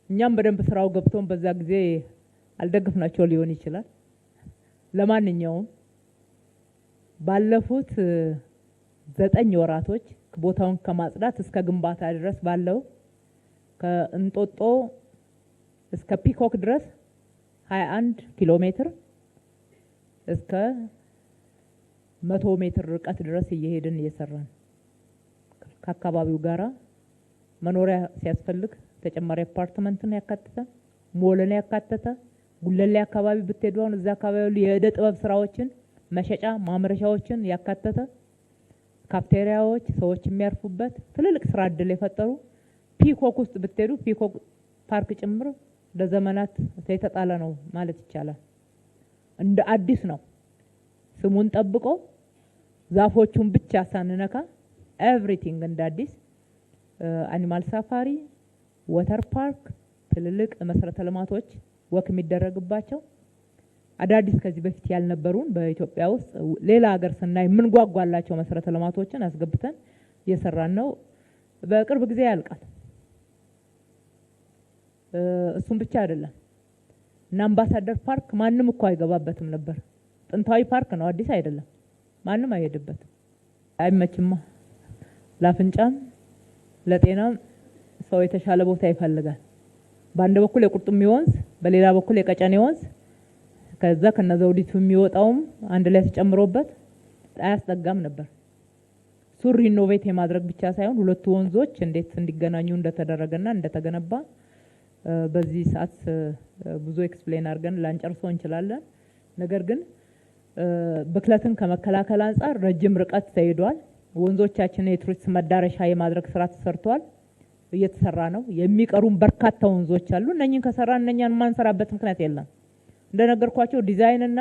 እኛም በደንብ ስራው ገብቶን በዛ ጊዜ አልደግፍናቸው ሊሆን ይችላል። ለማንኛውም ባለፉት 9 ወራቶች ቦታውን ከማጽዳት እስከ ግንባታ ድረስ ባለው ከእንጦጦ እስከ ፒኮክ ድረስ 21 ኪሎ ሜትር እስከ 100 ሜትር ርቀት ድረስ እየሄድን እየሰራን ከአካባቢው ጋራ መኖሪያ ሲያስፈልግ ተጨማሪ አፓርትመንትን ያካተተ ሞልን ያካተተ ጉለሌ አካባቢ ብትሄዱ አሁን እዛ አካባቢ የእደ ጥበብ ስራዎችን መሸጫ ማምረሻዎችን ያካተተ ካፍቴሪያዎች ሰዎች የሚያርፉበት ትልልቅ ስራ እድል የፈጠሩ ፒኮክ ውስጥ ብትሄዱ ፒኮክ ፓርክ ጭምር ለዘመናት የተጣለ ነው ማለት ይቻላል። እንደ አዲስ ነው ስሙን ጠብቆ ዛፎቹን ብቻ ሳንነካ ኤቭሪቲንግ እንደ አዲስ አኒማል ሳፋሪ፣ ወተር ፓርክ፣ ትልልቅ መሰረተ ልማቶች ወክ የሚደረግባቸው አዳዲስ ከዚህ በፊት ያልነበሩን በኢትዮጵያ ውስጥ ሌላ ሀገር ስናይ ምን ጓጓላቸው መሰረተ ልማቶችን አስገብተን እየሰራን ነው። በቅርብ ጊዜ ያልቃል። እሱም ብቻ አይደለም እና አምባሳደር ፓርክ ማንም እኮ አይገባበትም ነበር። ጥንታዊ ፓርክ ነው፣ አዲስ አይደለም። ማንም አይሄድበትም። አይመችማ። ለአፍንጫም ለጤናም ሰው የተሻለ ቦታ ይፈልጋል። በአንድ በኩል የቁርጡሚ ወንዝ፣ በሌላ በኩል የቀጨኔ ወንዝ፣ ከዛ ከነዘውዲቱ የሚወጣውም አንድ ላይ ተጨምሮበት አያስጠጋም ነበር። ሱሪ ኢኖቬት የማድረግ ብቻ ሳይሆን ሁለቱ ወንዞች እንዴት እንዲገናኙ እንደተደረገና እንደተገነባ በዚህ ሰዓት ብዙ ኤክስፕሌን አድርገን ላንጨርሰው እንችላለን። ነገር ግን ብክለትን ከመከላከል አንጻር ረጅም ርቀት ተሄዷል። ወንዞቻችን የቱሪስት መዳረሻ የማድረግ ስራ ተሰርቷል፣ እየተሰራ ነው። የሚቀሩን በርካታ ወንዞች አሉ። እነኚህን ከሰራን እነኛን ማንሰራበት ምክንያት የለም። እንደነገርኳቸው ዲዛይን እና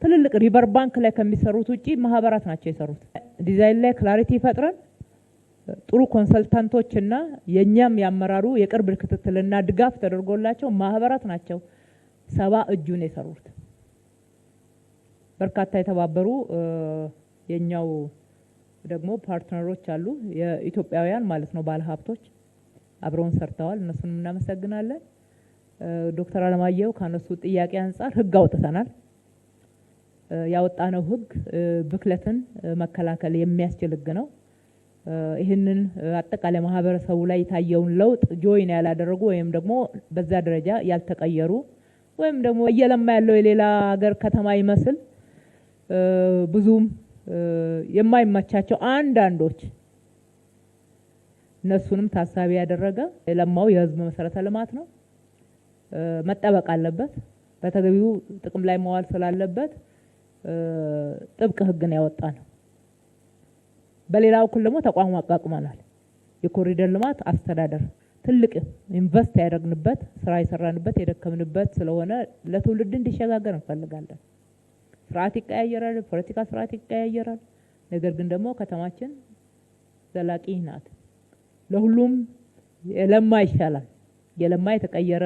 ትልልቅ ሪቨር ባንክ ላይ ከሚሰሩት ውጪ ማህበራት ናቸው የሰሩት። ዲዛይን ላይ ክላሪቲ ፈጥረን ጥሩ ኮንሰልታንቶችና የኛም ያመራሩ የቅርብ ክትትልና ድጋፍ ተደርጎላቸው ማህበራት ናቸው 70 እጁን የሰሩት። በርካታ የተባበሩ የኛው ደግሞ ፓርትነሮች አሉ፣ የኢትዮጵያውያን ማለት ነው ባለሀብቶች አብረውን ሰርተዋል። እነሱንም እናመሰግናለን። ዶክተር አለማየሁ ካነሱ ጥያቄ አንጻር ህግ አውጥተናል። ያወጣነው ህግ ብክለትን መከላከል የሚያስችል ህግ ነው። ይህንን አጠቃላይ ማህበረሰቡ ላይ የታየውን ለውጥ ጆይን ያላደረጉ ወይም ደግሞ በዛ ደረጃ ያልተቀየሩ ወይም ደግሞ እየለማ ያለው የሌላ ሀገር ከተማ ይመስል ብዙም የማይመቻቸው አንዳንዶች እነሱንም ታሳቢ ያደረገ የለማው የህዝብ መሰረተ ልማት ነው፣ መጠበቅ አለበት። በተገቢው ጥቅም ላይ መዋል ስላለበት ጥብቅ ህግን ያወጣ ነው። በሌላው በኩል ደግሞ ተቋም አቋቁመናል። የኮሪደር ልማት አስተዳደር ትልቅ ኢንቨስት ያደረግንበት ስራ የሰራንበት የደከምንበት ስለሆነ ለትውልድ እንዲሸጋገር እንፈልጋለን። ስርዓት ይቀያየራል፣ ፖለቲካ ስርዓት ይቀያየራል። ነገር ግን ደግሞ ከተማችን ዘላቂ ናት። ለሁሉም የለማ ይሻላል፣ የለማ የተቀየረ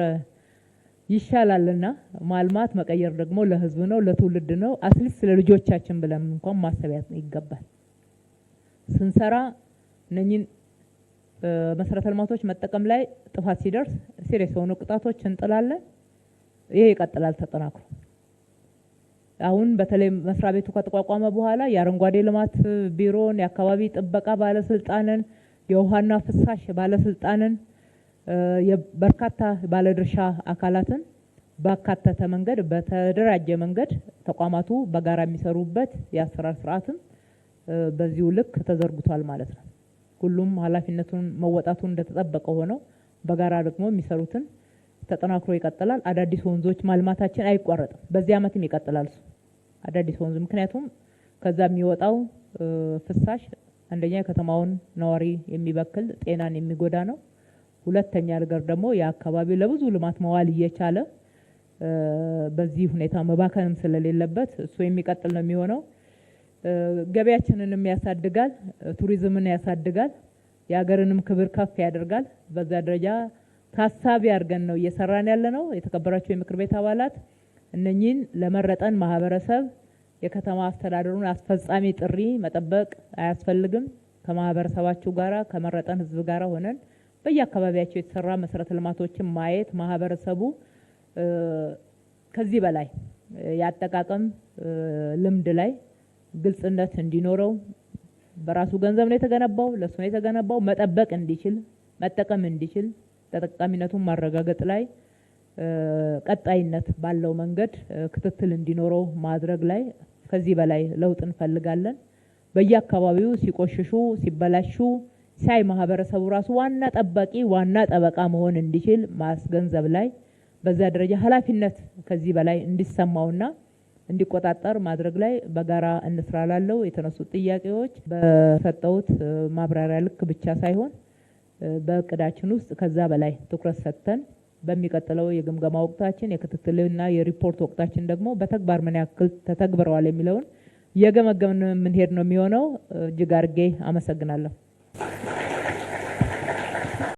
ይሻላልና ማልማት መቀየር ደግሞ ለህዝብ ነው፣ ለትውልድ ነው። አትሊስት ለልጆቻችን ብለን እንኳን ማሰብ ይገባል። ስንሰራ እነኚህን መሰረተ ልማቶች መጠቀም ላይ ጥፋት ሲደርስ ሲሪየስ የሆኑ ቅጣቶች እንጥላለን። ይሄ ይቀጥላል ተጠናክሮ። አሁን በተለይ መስሪያ ቤቱ ከተቋቋመ በኋላ የአረንጓዴ ልማት ቢሮን፣ የአካባቢ ጥበቃ ባለስልጣንን፣ የውሃና ፍሳሽ ባለስልጣንን፣ የበርካታ ባለድርሻ አካላትን ባካተተ መንገድ በተደራጀ መንገድ ተቋማቱ በጋራ የሚሰሩበት የአሰራር ስርዓትም በዚሁ ልክ ተዘርግቷል ማለት ነው። ሁሉም ኃላፊነቱን መወጣቱ እንደተጠበቀ ሆነው በጋራ ደግሞ የሚሰሩትን ተጠናክሮ ይቀጥላል። አዳዲስ ወንዞች ማልማታችን አይቋረጥም። በዚህ አመትም ይቀጥላል እሱ አዳዲስ ወንዝ። ምክንያቱም ከዛ የሚወጣው ፍሳሽ አንደኛ የከተማውን ነዋሪ የሚበክል ጤናን የሚጎዳ ነው። ሁለተኛ ነገር ደግሞ የአካባቢው ለብዙ ልማት መዋል እየቻለ በዚህ ሁኔታ መባከንም ስለሌለበት እሱ የሚቀጥል ነው የሚሆነው። ገበያችንንም ያሳድጋል፣ ቱሪዝምን ያሳድጋል፣ የሀገርንም ክብር ከፍ ያደርጋል። በዛ ደረጃ ታሳቢ አድርገን ነው እየሰራን ያለ ነው። የተከበራችሁ የምክር ቤት አባላት እነኚህን ለመረጠን ማህበረሰብ የከተማ አስተዳደሩን አስፈጻሚ ጥሪ መጠበቅ አያስፈልግም። ከማህበረሰባችሁ ጋራ ከመረጠን ህዝብ ጋራ ሆነን በየአካባቢያቸው የተሰራ መሰረተ ልማቶችን ማየት ማህበረሰቡ ከዚህ በላይ የአጠቃቀም ልምድ ላይ ግልጽነት እንዲኖረው በራሱ ገንዘብ ነው የተገነባው፣ ለሱ ነው የተገነባው፣ መጠበቅ እንዲችል መጠቀም እንዲችል ተጠቃሚነቱን ማረጋገጥ ላይ ቀጣይነት ባለው መንገድ ክትትል እንዲኖረው ማድረግ ላይ ከዚህ በላይ ለውጥ እንፈልጋለን። በየአካባቢው ሲቆሽሹ ሲበላሹ ሳይ ማህበረሰቡ ራሱ ዋና ጠባቂ ዋና ጠበቃ መሆን እንዲችል ማስገንዘብ ላይ በዛ ደረጃ ኃላፊነት ከዚህ በላይ እንዲሰማውና እንዲቆጣጠር ማድረግ ላይ በጋራ እንስራላለው። የተነሱት ጥያቄዎች በሰጠውት ማብራሪያ ልክ ብቻ ሳይሆን በእቅዳችን ውስጥ ከዛ በላይ ትኩረት ሰጥተን በሚቀጥለው የግምገማ ወቅታችን የክትትልና የሪፖርት ወቅታችን ደግሞ በተግባር ምን ያክል ተተግብረዋል የሚለውን የገመገምን ምን ሄድ ነው የሚሆነው። እጅግ አድርጌ አመሰግናለሁ።